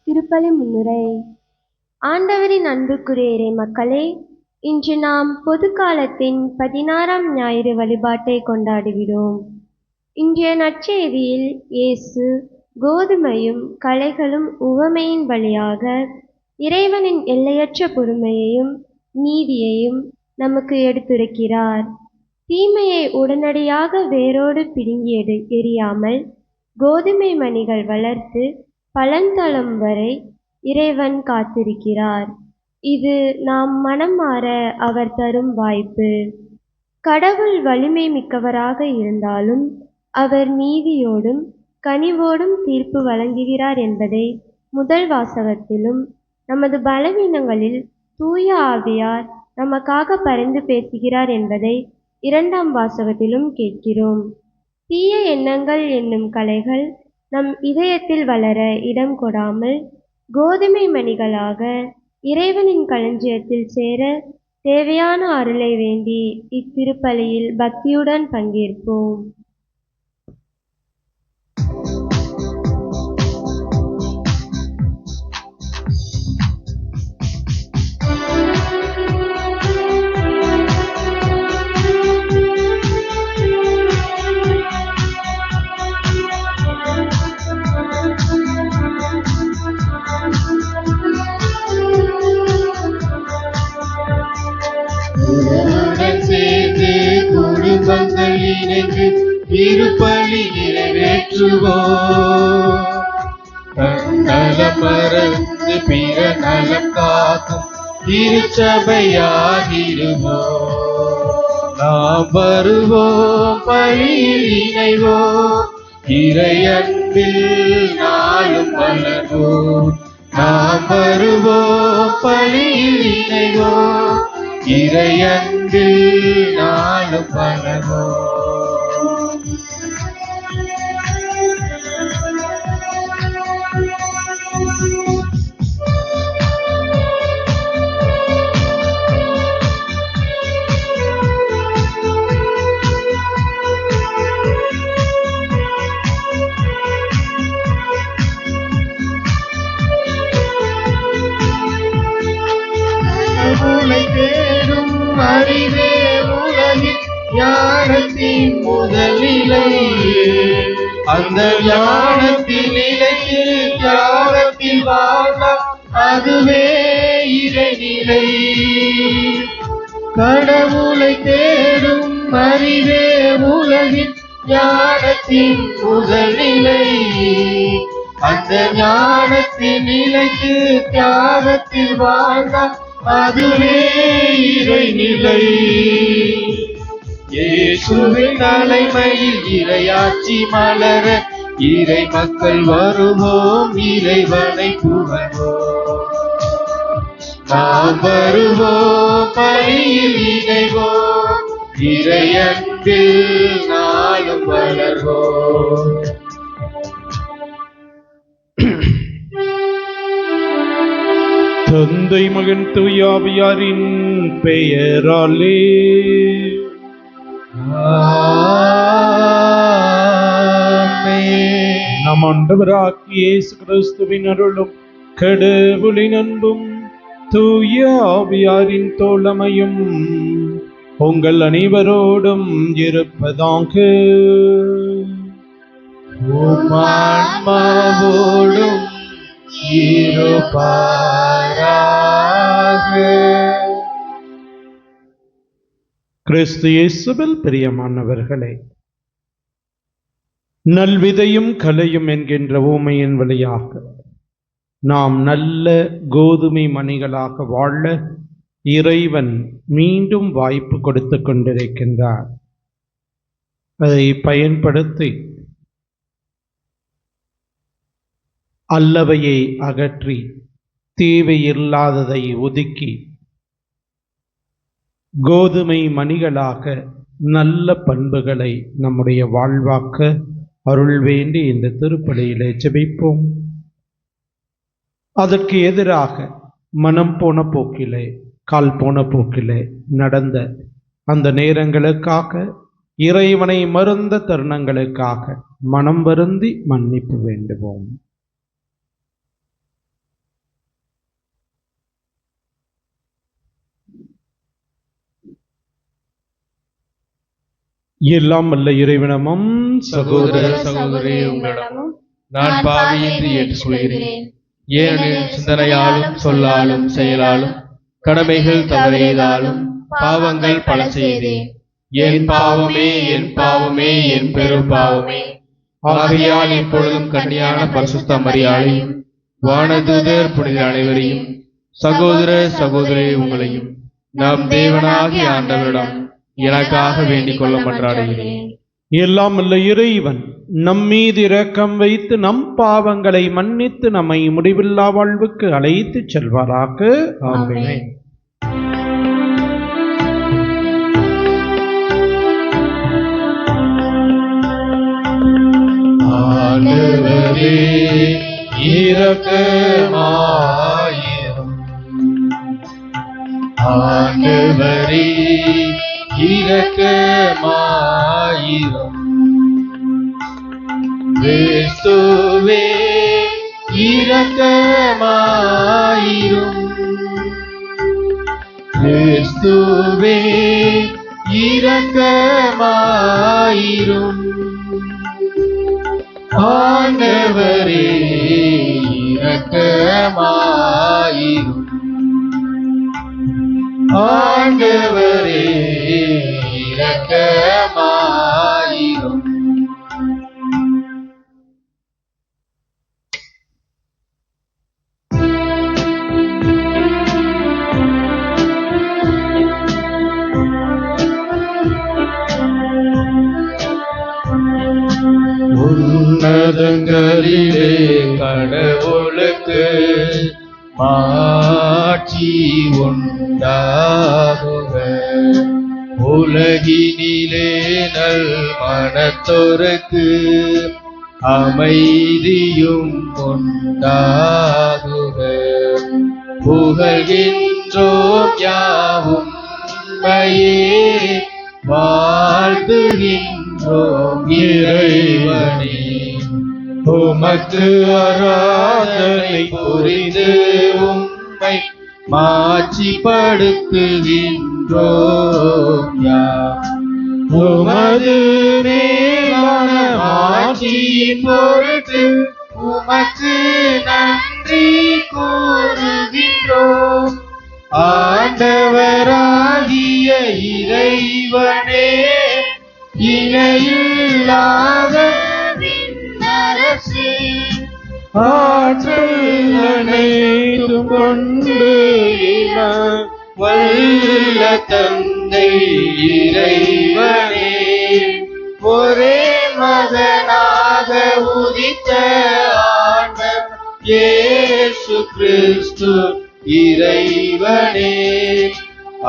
திருப்பலி முன்னுரை. ஆண்டவரின் அன்புக்குரிய இறை மக்களே, இன்று நாம் பொது காலத்தின் 16ஆம் ஞாயிறு வழிபாட்டை கொண்டாடுகிறோம். இன்றைய நற்செய்தியில் இயேசு கோதுமையும் களைகளும் உவமையின் வழியாக இறைவனின் எல்லையற்ற பொறுமையையும் நீதியையும் நமக்கு எடுத்துரைக்கிறார். தீமையை உடனடியாக வேரோடு பிடுங்கி எறியாமல் கோதுமை மணிகள் வளர்த்து பலன் தரும் வரை இறைவன் காத்திருக்கிறார். இது நாம் மனம் மாற அவர் தரும் வாய்ப்பு. கடவுள் வலிமை மிக்கவராக இருந்தாலும் அவர் நீதியோடும் கனிவோடும் தீர்ப்பு வழங்குகிறார் என்பதை முதல் வாசகத்திலும், நமது பலவீனங்களில் தூய ஆவியார் நமக்காக பரிந்து பேசுகிறார் என்பதை 2ஆம் வாசகத்திலும் கேட்கிறோம். தீய எண்ணங்கள் என்னும் களைகள் நம் இதயத்தில் வளர இடம் கொடாமல் கோதுமை மணிகளாக இறைவனின் களஞ்சியத்தில் சேர தேவையான அருளை வேண்டி இத்திருப்பலியில் பக்தியுடன் பங்கேற்போம். குடும்பங்கள் இணைந்து திருப்பலி நிறைவேற்றுவோம். நலம் மறந்து பிற நலம் காக்கும் திருச்சபையாகிடுவோம். நாம் வருவோம், பலியில் இணைவோம், இறை அன்பில் நாளும் வளர்வோம். நாம் வருவோம், பலியில் இணைவோம், இறை அன்பில் நாளும் வளர்வோம். தேடும் அறிவே உலகின் ஞானத்தின் முதல் நிலை. அந்த ஞானத்தின் நிலைக்கு தியாகத்தில் வாழ்ந்தால் அதுவே இறைநிலை. கடவுளை தேடும் அறிவே உலகின் ஞானத்தின் முதல் நிலை. அந்த ஞானத்தின் நிலைக்கு தியாகத்தில் வாழ்ந்தால் அதுவே இறைநிலை. இயேசுவின் தலைமையில் இறையாட்சி மலர இறை மக்கள் வருவோம், இறைவனை புகழ்வோம். நாம் வருவோம், பலியில் இணைவோம், இறை அன்பில் நாளும் வளர்வோம். தந்தை மகன் தூய ஆவியாரின் பெயராலே நம் ஆண்டவராகிய இயேசு கிறிஸ்துவின் அருளும் கடவுளின் அன்பும் தூய ஆவியாரின் தோழமையும் உங்கள் அனைவரோடும் இருப்பதாக. ஆன்மாவோடும் இருப்பாராக. கிறிஸ்து இயேசுவில் பிரியமானவர்களே, நல்விதையும் கலையும் என்கின்ற ஊமையின் வழியாக நாம் நல்ல கோதுமை மணிகளாக வாழ இறைவன் மீண்டும் வாய்ப்பு கொடுத்து கொண்டிருக்கின்றார். அதை பயன்படுத்தி அல்லவையை அகற்றி தேவையில்லாததை ஒதுக்கி கோதுமை மணிகளாக நல்ல பண்புகளை நம்முடைய வாழ்வாக்க அருள் வேண்டி இந்த திருப்பலியிலே ஜெபிப்போம். அதற்கு எதிராக மனம் போன போக்கிலே கால் போன போக்கிலே நடந்த அந்த நேரங்களுக்காக, இறைவனை மறந்த தருணங்களுக்காக மனம் வருந்தி மன்னிப்பு வேண்டுவோம். எல்லாம் வல்ல இறைவனமும் சகோதர சகோதரி, உங்களிடமும் நான் பாவியின்றி ஏற்றுக்கொள்கிறேன். ஏனெனில் சிந்தனையாலும் சொல்லாலும் செயலாலும் கடமைகள் தவறியதாலும் பாவங்கள் பல செய்தேன். என் பாவமே, என் பாவமே, என் பெரும் பாவமே. ஆகையால் இப்பொழுதும் கன்னியான பரிசுத்த மரியாதையும் வானதூதர் புனித அனைவரையும் சகோதர சகோதரி உங்களையும் நம் தேவனாகிய ஆண்டவரிடம் எனக்காக வேண்டிக் கொள்ள மன்றாடுகிறேன். எல்லாம் வல்ல இறைவன் நம்மீது இரக்கம் வைத்து நம் பாவங்களை மன்னித்து நம்மை முடிவில்லா வாழ்வுக்கு அழைத்து செல்வாராக. ஆமென். ஆண்டவரே இரக்கமாயிரும். ஆண்டவரே இரக்கமாயிரும். கிறிஸ்துவே இரக்கமாயிரும். கிறிஸ்துவே இரக்கமாயிரும். ஆண்டவரே இரக்கமாயிரும். ஆண்டவரே இரக்கமாயிரும். உன்னதங்களிலே கடவுளுக்கு மாட்சி உண்டாகுக. உலகினிலே நல் மனத்தோருக்கு அமைதியும் உண்டாகுக. புகழ்கின்றோம் யாவும் உம்மையே, வாழ்த்துகின்றோம் இறைவனே. உமக்கு ஆராதனை புரிந்து உம்மை மாட்சிப்படுத்துகின்றோம் யாம். உமது மேலான மாட்சியின் பொருட்டு உமக்கு நன்றி கூறுகின்றோம். ஆண்டவராகிய இறைவனே, இணையில்லாத விண்ணரசே, ஆற்றல் அனைத்தும் கொண்டு வல்ல தந்தை இறைவனே, ஒரே மகனாக உதித்த ஆண்டவர் இயேசு கிறிஸ்து இறைவனே.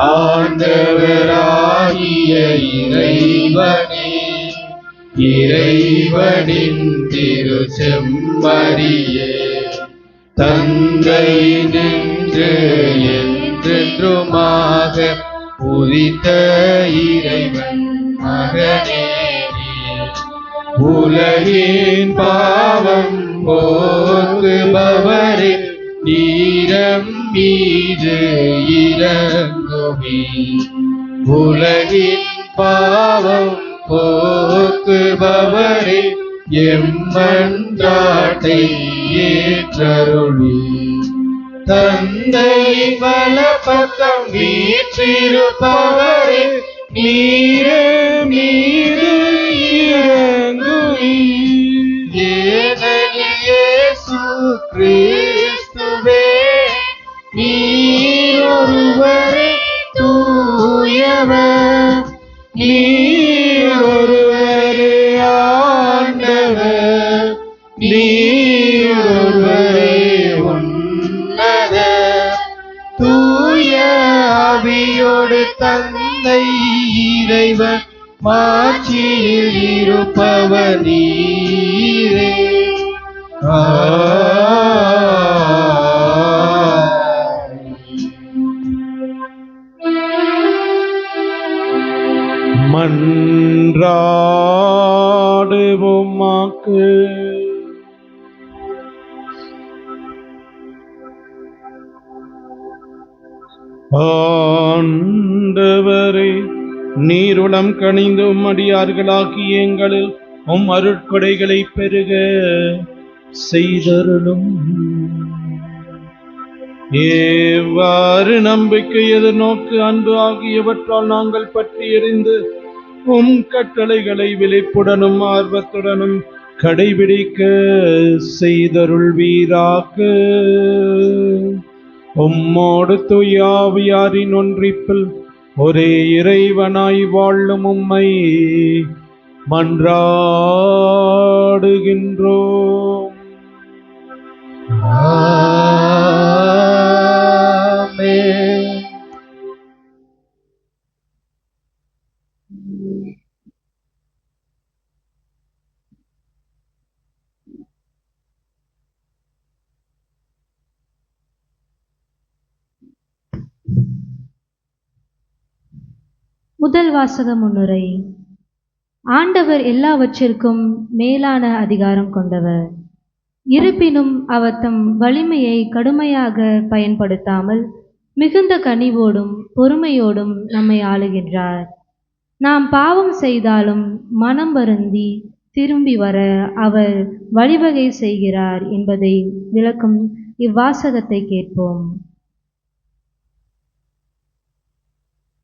ஆண்டவராகிய இறைவனே, இறைவனின் திரு செம்மறியே, தந்தை நின்று என்றென்றுமாக உதித்த இறைவன் மகனே, உலகின் பாவம் போக்குபவரே, நீரம் மீது இறங்குமே. உலகின் பாவம் போக்குபவரே, எம்மன்றாட்டை ஏற்றருளி. தந்தை வலப்பக்கம் வீற்றிருப்பவரே, நீரே மீது இறங்குமே. ஏனெனில் இயேசு கிறிஸ்துவே, நீர் ஒருவரே தூயவர், நீர் ஒருவரே ஆண்டவர், நீர் ஒருவரே உன்னத. தூய ஆவியோடு தந்தை இறைவன் மாட்சியில் இருப்பவர் நீரே. மன்றாடுவோமாக்கு. ஆண்டவரே, நீருளம் கனிந்து அடியார்களாகிய எங்களில் அருட்கொடைகளை பெருக செய்தருளும். ஏவாறு நம்பிக்கை, எதிர்நோக்கு, அன்பு ஆகியவற்றால் நாங்கள் பற்றி எறிந்து கட்டளைகளை விழிப்புடனும் ஆர்வத்துடனும் கடைபிடிக்க செய்தருள்வீராக. உம்மோடு தூயாவியாரின் ஒன்றிப்பில் ஒரே இறைவனாய் வாழும் உம்மை மன்றாடுகின்றோம். ஆமென். முதல் வாசக முன்னுரை. ஆண்டவர் எல்லாவற்றிற்கும் மேலான அதிகாரம் கொண்டவர். இருப்பினும் அவர் தம் வலிமையை கடுமையாக பயன்படுத்தாமல் மிகுந்த கனிவோடும் பொறுமையோடும் நம்மை ஆளுகின்றார். நாம் பாவம் செய்தாலும் மனம் வருந்தி திரும்பி வர அவர் வழிவகை செய்கிறார் என்பதை விளக்கும் இவ்வாசகத்தை கேட்போம்.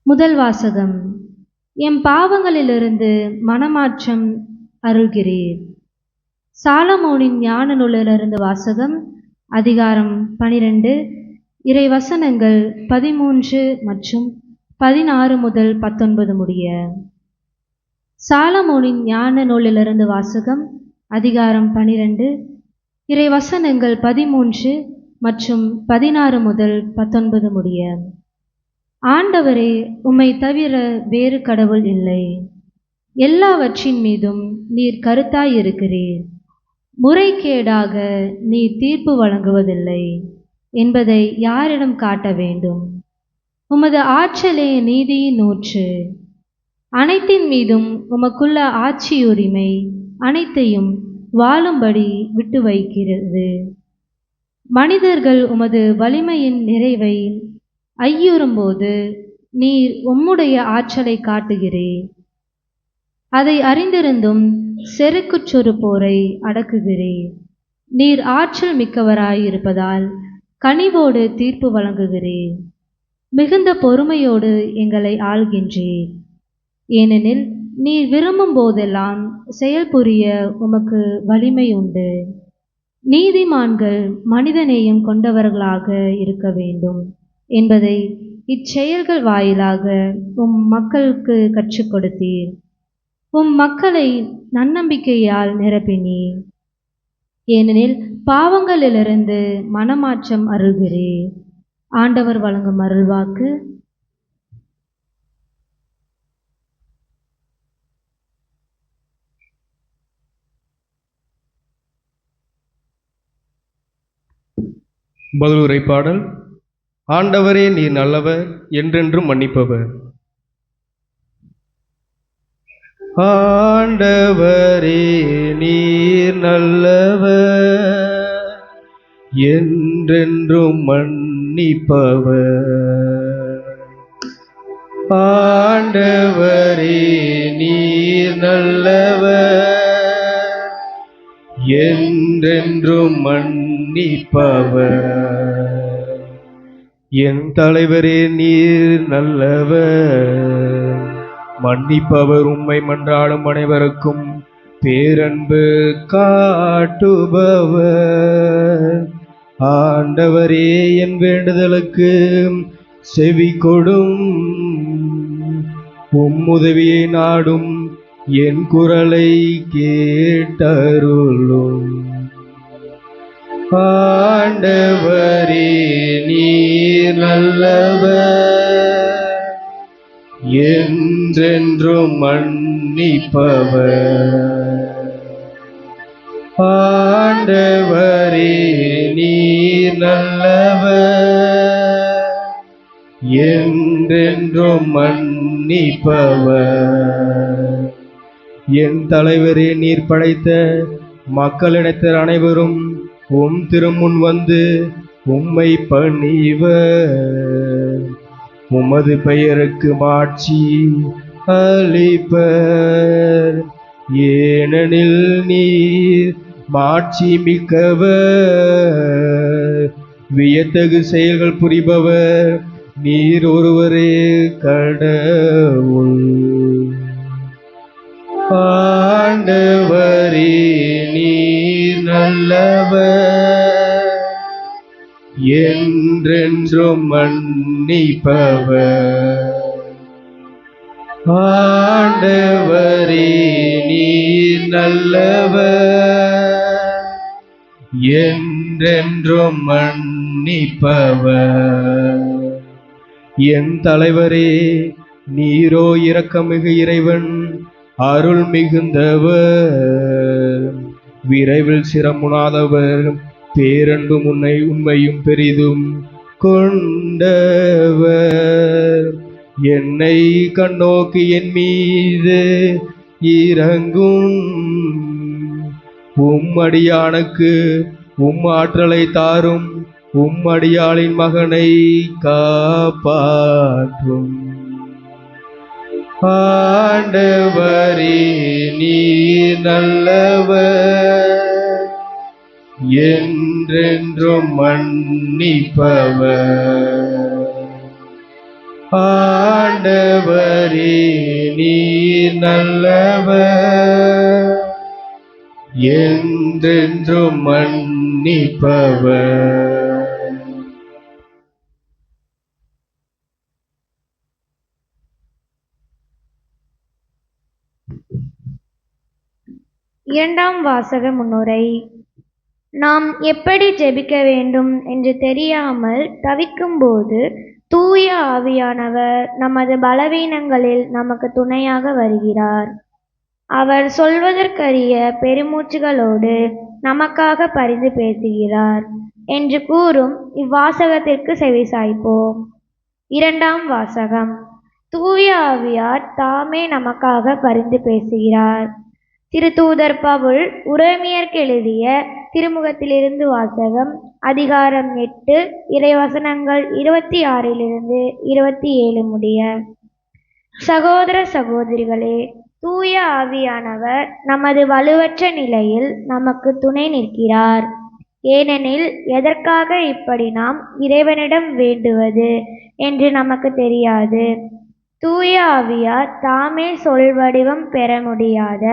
முதல் வாசகம். எம் பாவங்களிலிருந்து மனமாற்றம் அருள்கிறீர். சாலமோனின் ஞான நூலிலிருந்து வாசகம். அதிகாரம் 12, இறை வசனங்கள் 13 மற்றும் 16 முதல் 19 முடிய. சாலமோனின் ஞான நூலிலிருந்து வாசகம். அதிகாரம் 12, இறை வசனங்கள் 13 மற்றும் 16 முதல் 19 முடிய. ஆண்டவரே, உம்மை தவிர வேறு கடவுள் இல்லை. எல்லாவற்றின் மீதும் நீர் கருத்தாயிருக்கிறீர். முறைகேடாக நீர் தீர்ப்பு வழங்குவதில்லை என்பதை யாரிடம் காட்ட வேண்டும்? உமது ஆற்றலே நீதியின் ஊற்று. அனைத்தின் மீதும் உமக்குள்ள ஆட்சியுரிமை அனைத்தையும் வாழும்படி விட்டு வைக்கிறது. மனிதர்கள் உமது வலிமையின் நிறைவை ஐயுறும்போது நீர் உம்முடைய ஆற்றலை காட்டுகிறீர். அதை அறிந்திருந்தும் செருக்குற்றொரு போரை அடக்குகிறீர். நீர் ஆற்றல் மிக்கவராயிருப்பதால் கனிவோடு தீர்ப்பு வழங்குகிறீர். மிகுந்த பொறுமையோடு எங்களை ஆள்கின்றீர். ஏனெனில் நீர் விரும்பும் போதெல்லாம் செயல்புரிய உமக்கு வலிமை உண்டு. நீதிமான்கள் மனிதநேயம் கொண்டவர்களாக இருக்க வேண்டும் என்பதை இச்செயல்கள் வாயிலாக உம் மக்களுக்கு கற்றுக் கொடுத்தீர். உம் மக்களை நன்னம்பிக்கையால் நிரப்பினீர். ஏனெனில் பாவங்களிலிருந்து மனமாற்றம் அருள்கிறீர். ஆண்டவர் வழங்கும் அருள்வாக்கு. பதிலுரை பாடல். ஆண்டவரே, நீர் நல்லவர், என்றென்றும் மன்னிப்பவர். ஆண்டவரே, நீர் நல்லவர், என்றென்றும் மன்னிப்பவர். ஆண்டவரே, நீர் நல்லவர், என்றென்றும் மன்னிப்பவர். என் தலைவரே, நீர் நல்லவர், மன்னிப்பவர். உம்மை மன்றாடும் அனைவருக்கும் பேரன்பு காட்டுபவர். ஆண்டவரே, என் வேண்டுதலுக்கு செவி கொடும். உம் உதவியை நாடும் என் குரலை கேட்டருளும். ஆண்டவரே, நீர் நல்லவர், என்றென்றும் மன்னிப்பவர். ஆண்டவரே, நீர் நல்லவர், என்றென்றும் மன்னிப்பவர். என் தலைவரே, நீர் படைத்த மக்களிடத்தர் அனைவரும் உம் திருமுன் வந்து உம்மை பணிவர். உமது பெயருக்கு மாட்சி அளிப்பர். ஏனெனில் நீர் மாட்சி மிக்கவர், வியத்தகு செயல்கள் புரிபவர், நீர் ஒருவரே கடவுள். ஆண்டவரே நீர் நல்லவர், என்றென்றும் மன்னிப்பவர். ஆண்டவரே நீர் நல்லவர், என்றென்றும் மன்னிப்பவர். என் தலைவரே, நீரோ இரக்கமிகு இறைவன், அருள் மிகுந்தவர், விரைவில் சிரமுனாதவர், பேரன்பு உண்மையும் பெரிதும் கொண்டவர். என்னை கண்ணோக்கி என் மீது இரங்கும், உம்மடியானுக்கு உம் ஆற்றலை தாரும், உம்மடியாளின் மகனை காப்பாற்றும். ஆண்டவரே நீர் நல்லவர், என்றென்றும் மன்னிப்பவர். ஆண்டவரே நீர் நல்லவர், என்றென்றும் மன்னிப்பவர். இரண்டாம் வாசக முன்னுரை. நாம் எப்படி ஜெபிக்க வேண்டும் என்று தெரியாமல் தவிக்கும்போது தூய ஆவியானவர் நமது பலவீனங்களில் நமக்கு துணையாக வருகிறார். அவர் சொல்வதற்கரிய பெருமூச்சுகளோடு நமக்காக பரிந்து பேசுகிறார் என்று கூறும் இவ்வாசகத்திற்கு செவிசாய்ப்போம். இரண்டாம் வாசகம். தூய ஆவியார் தாமே நமக்காக பரிந்து பேசுகிறார். திருத்தூதர் பவுல் உரோமியருக்கு எழுதிய திருமுகத்திலிருந்து வாசகம். அதிகாரம் 8, இறைவசனங்கள் 26 27 முடிய. சகோதர சகோதரிகளே, தூய ஆவியானவர் நமது வலுவற்ற நிலையில் நமக்கு துணை நிற்கிறார். ஏனெனில் எதற்காக இப்படி நாம் இறைவனிடம் வேண்டுவது என்று நமக்கு தெரியாது. தூய ஆவியார் தாமே சொல்வடிவம் பெற முடியாத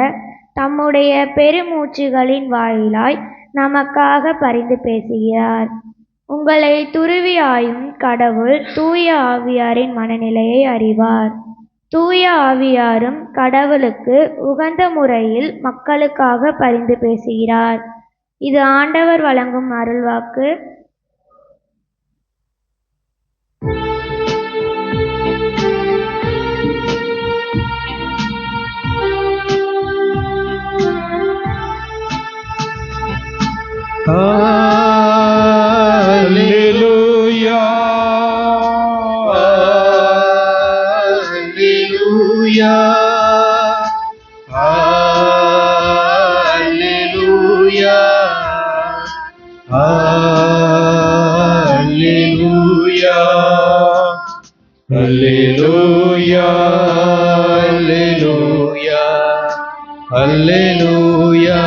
தம்முடைய பெருமூச்சுகளின் வாயிலாய் நமக்காக பரிந்து பேசுகிறார். உங்களை துருவியாயும் கடவுள் தூய ஆவியாரின் மனநிலையை அறிவார். தூய ஆவியாரும் கடவுளுக்கு உகந்த முறையில் மக்களுக்காக பரிந்து பேசுகிறார். இது ஆண்டவர் வழங்கும் அருள்வாக்கு. Alleluia, Alleluia, Alleluia, Alleluia, Alleluia, Alleluia, Alleluia,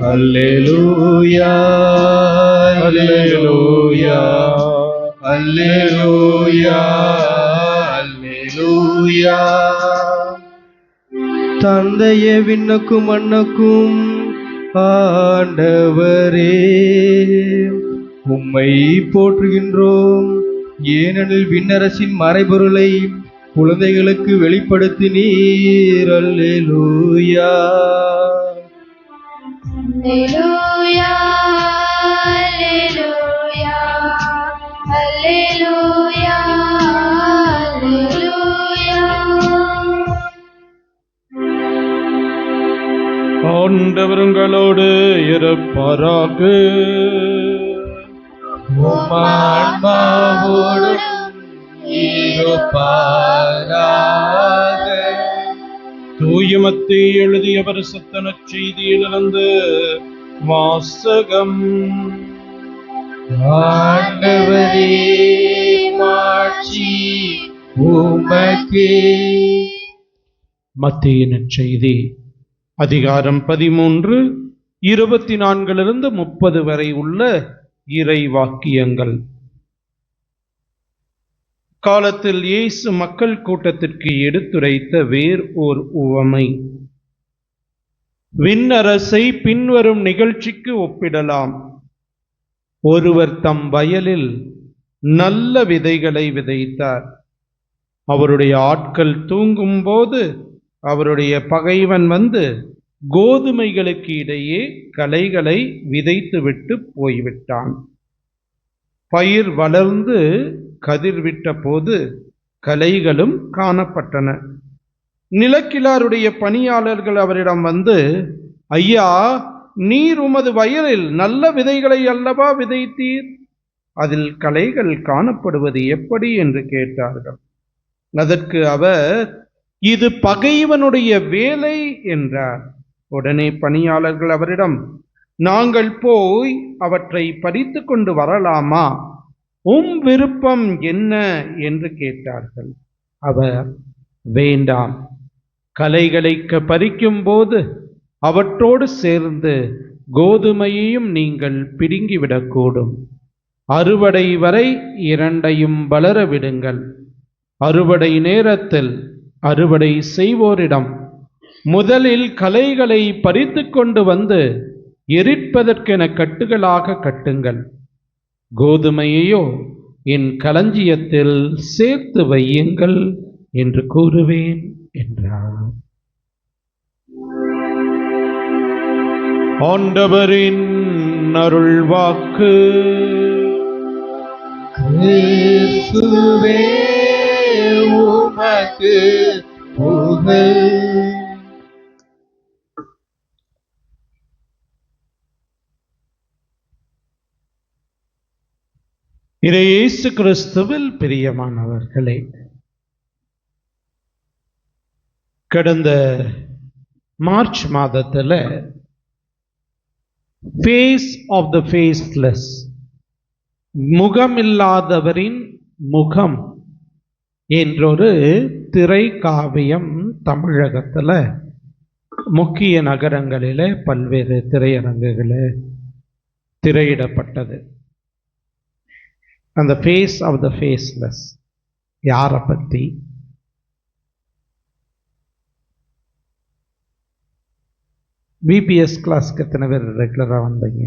Alleluia, Alleluia, Alleluia, Alleluia. தந்தையே, விண்ணுக்கும் மண்ணுக்கும் ஆண்டவரே, உம்மை போற்றுகின்றோம். ஏனெனில் விண்ணரசின் மறைபொருளை குழந்தைகளுக்கு வெளிப்படுத்தினீர். அல்லேலூயா. Alleluia, Alleluia, Alleluia, Alleluia. ஆண்டவர் உங்களோடு இருப்பாராக. உம் ஆன்மாவோடும் இருப்பாராக. தூய மத்தேயு எழுதிய பரிசுத்த நற்செய்தியிலிருந்து வாசகம். ஆண்டவரே மாட்சி உமக்கே. மத்தேயு நற்செய்தி அதிகாரம் 13 24 வரை உள்ள இறை வாக்கியங்கள். காலத்தில் இயேசு மக்கள் கூட்டத்திற்கு எடுத்துரைத்த வேறு ஓர் உவமை. விண்ணரசை பின்வரும் நிகழ்ச்சிக்கு ஒப்பிடலாம். ஒருவர் தம் வயலில் நல்ல விதைகளை விதைத்தார். அவருடைய ஆட்கள் தூங்கும்போது அவருடைய பகைவன் வந்து கோதுமைகளுக்கு இடையே களைகளை விதைத்துவிட்டு போய்விட்டான். பயிர் வளர்ந்து கதிர்விட்ட போது களைகளும் காணப்பட்டன. நிலக்கிழாருடைய பணியாளர்கள் அவரிடம் வந்து, ஐயா, நீர் உமது வயலில் நல்ல விதைகளை அல்லவா விதைத்தீர், அதில் களைகள் காணப்படுவது எப்படி என்று கேட்டார்கள். அதற்கு அவர், இது பகைவனுடைய வேலை என்றார். உடனே பணியாளர்கள் அவரிடம், நாங்கள் போய் அவற்றை பறித்து கொண்டு வரலாமா, விருப்பம் என்ன என்று கேட்டார்கள். அவர், வேண்டாம், களைகளை பறிக்கும் போது அவற்றோடு சேர்ந்து கோதுமையையும் நீங்கள் பிடுங்கிவிடக்கூடும். அறுவடை வரை இரண்டையும் வளர விடுங்கள். அறுவடை நேரத்தில் அறுவடை செய்வோரிடம், முதலில் களைகளை பறித்து கொண்டு வந்து எரிப்பதற்கென கட்டுகளாக கட்டுங்கள். கோதுமையையோ என் களஞ்சியத்தில் சேர்த்து வையுங்கள் என்று கூறுவேன் என்றார். ஆண்டவரின் அருள்வாக்கு. கிறிஸ்துவே உமக்கு புகழ். இயேசு கிறிஸ்துவில் பிரியமானவர்களே, கடந்த மார்ச் மாதத்தில் ஃபேஸ் ஆஃப் த ஃபேஸ்லெஸ், முகமில்லாதவரின் முகம் என்றொரு திரைக்காவியம் தமிழகத்தில் முக்கிய நகரங்களில் பல்வேறு திரையரங்குகளில் திரையிடப்பட்டது. அந்த ஃபேஸ் ஆஃப் த ஃபேஸ்லெஸ் யாரை பற்றி? பிபிஎஸ் கிளாஸ்க்கு எத்தனை பேர் ரெகுலராக வந்தீங்க?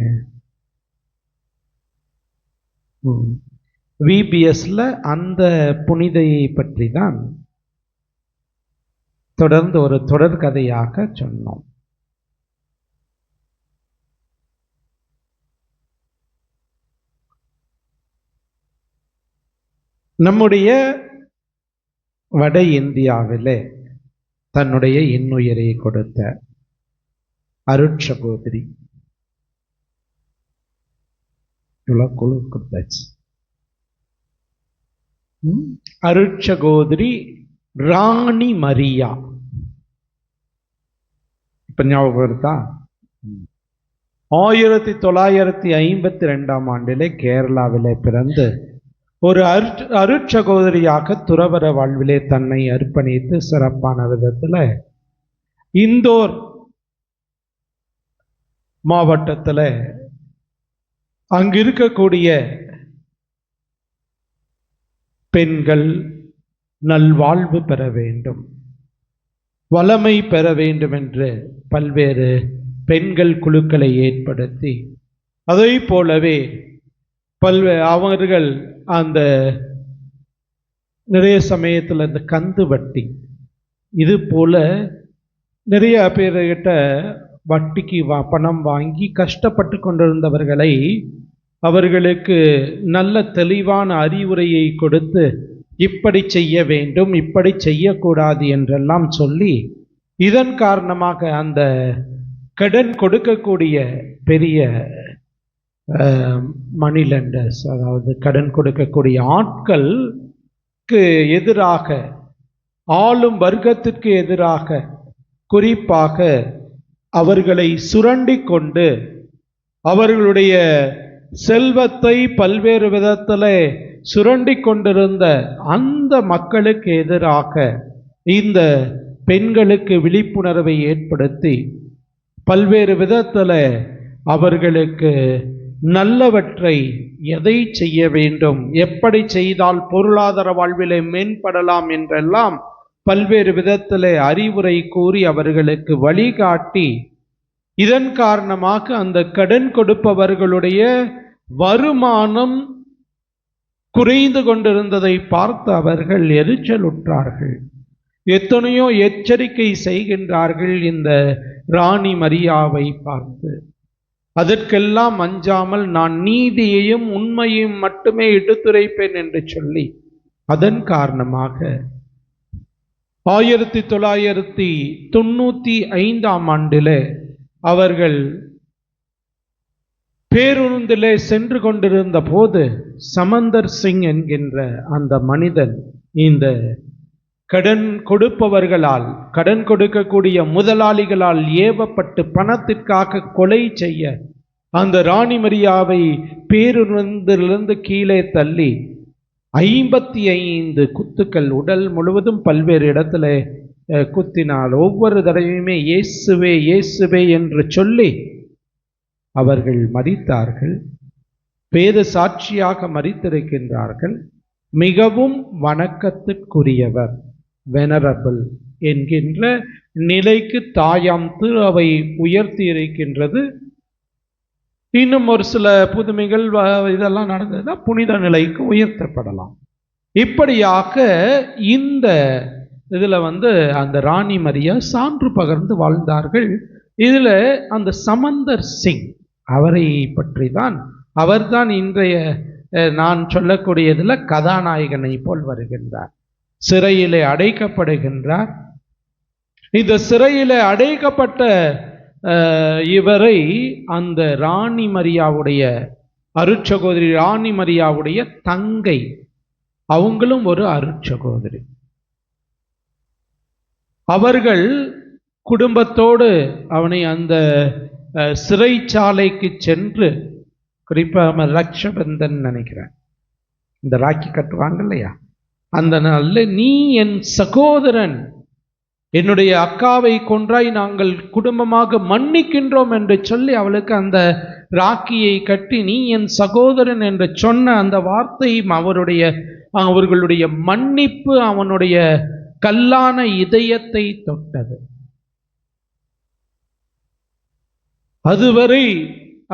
விபிஎஸ்ல அந்த புனிதையை பற்றி தான் தொடர்ந்து ஒரு தொடர்கதையாக சொன்னோம். நம்முடைய வட இந்தியாவில் தன்னுடைய இன்னுயிரை கொடுத்த அருட்சகோதரி அருட்சகோதரி ராணி மரியா, இப்ப ஞாபகம் வருதா? 1952 ஆண்டிலே கேரளாவிலே பிறந்து ஒரு அருட்சகோதரியாக துறவற வாழ்விலே தன்னை அர்ப்பணித்து சிறப்பான விதத்தில் இந்தோர் மாவட்டத்தில் அங்கு இருக்கக்கூடிய பெண்கள் நல்வாழ்வு பெற வேண்டும், வளமை பெற வேண்டும் என்று பல்வேறு பெண்கள் குழுக்களை ஏற்படுத்தி, அதை போலவே அவர்கள் அந்த நிறைய சமயத்தில் இந்த கந்து வட்டி, இது போல நிறைய பேர்கிட்ட வட்டிக்கு பணம் வாங்கி கஷ்டப்பட்டு கொண்டிருந்தவர்களை அவர்களுக்கு நல்ல தெளிவான அறிவுரையை கொடுத்து, இப்படி செய்ய வேண்டும், இப்படி செய்யக்கூடாது என்றெல்லாம் சொல்லி, இதன் காரணமாக அந்த கடன் கொடுக்கக்கூடிய பெரிய மணி லெண்டர்ஸ், அதாவது கடன் கொடுக்கக்கூடிய ஆட்களுக்கு எதிராக, ஆளும் வர்க்கத்திற்கு எதிராக, குறிப்பாக அவர்களை சுரண்டி கொண்டு அவர்களுடைய செல்வத்தை பல்வேறு விதத்தில் சுரண்டி கொண்டிருந்த அந்த மக்களுக்கு எதிராக இந்த பெண்களுக்கு விழிப்புணர்வை ஏற்படுத்தி பல்வேறு விதத்தில் அவர்களுக்கு நல்லவற்றை எதை செய்ய வேண்டும், எப்படி செய்தால் பொருளாதார வாழ்விலே மேம்படலாம் என்றெல்லாம் பல்வேறு விதத்தில் அறிவுரை கூறி அவர்களுக்கு வழிகாட்டி, இதன் காரணமாக அந்த கடன் கொடுப்பவர்களுடைய வருமானம் குறைந்து கொண்டிருந்ததை பார்த்து அவர்கள் எரிச்சலுற்றார்கள். எத்தனையோ எச்சரிக்கை செய்கின்றார்கள் இந்த ராணி மரியாவை பார்த்து. அதற்கெல்லாம் அஞ்சாமல் நான் நீதியையும் உண்மையையும் மட்டுமே எடுத்துரைப்பேன் என்று சொல்லி, அதன் காரணமாக 1995 ஆண்டிலே அவர்கள் பேருந்திலே சென்று கொண்டிருந்த போது சமந்தர் சிங் என்கின்ற அந்த மனிதன் இந்த கடன் கொடுப்பவர்களால், கடன் கொடுக்கக்கூடிய முதலாளிகளால் ஏவப்பட்டு பணத்திற்காக கொலை செய்ய அந்த ராணி மரியாவை பேருந்திலிருந்து கீழே தள்ளி 55 குத்துக்கள் உடல் முழுவதும் பல்வேறு இடத்துல குத்தினால், ஒவ்வொரு தடவையுமே இயேசுவே இயேசுவே என்று சொல்லி அவர்கள் மரித்தார்கள். வேத சாட்சியாக மரித்திருக்கின்றார்கள். மிகவும் வணக்கத்திற்குரியவர், வெனரபிள் என்கின்ற நிலைக்கு தாயாம் திரு அவை உயர்த்தி இருக்கின்றது. இன்னும் ஒரு சில புதுமைகள் இதெல்லாம் நடந்ததுன்னா புனித நிலைக்கு உயர்த்தப்படலாம். இப்படியாக இந்த இதில் அந்த ராணி மரியா சான்று பகர்ந்து வாழ்ந்தார்கள். இதில் அந்த சமந்தர் சிங் அவரை பற்றி தான், அவர்தான் இன்றைய நான் சொல்லக்கூடியதில் கதாநாயகனை போல் வருகின்றார். சிறையிலே அடைக்கப்படுகின்றார். இந்த சிறையிலே அடைக்கப்பட்ட இவரை அந்த ராணி மரியாவுடைய அருட்சகோதரி, ராணி மரியாவுடைய தங்கை, அவங்களும் ஒரு அருட்சகோதரி, அவர்கள் குடும்பத்தோடு அவனை அந்த சிறைச்சாலைக்கு சென்று, குறிப்பாக ரக்ஷபந்தன் நினைக்கிறேன், இந்த ராக்கி கட்டுவாங்க இல்லையா, அந்த நாளில் நீ என் சகோதரன், என்னுடைய அக்காவை கொன்றாய், நாங்கள் குடும்பமாக மன்னிக்கின்றோம் என்று சொல்லி அவளுக்கு அந்த ராக்கியை கட்டி நீ என் சகோதரன் என்று சொன்ன அந்த வார்த்தையும் அவர்களுடைய மன்னிப்பு அவனுடைய கல்லான இதயத்தை தொட்டது. அதுவரை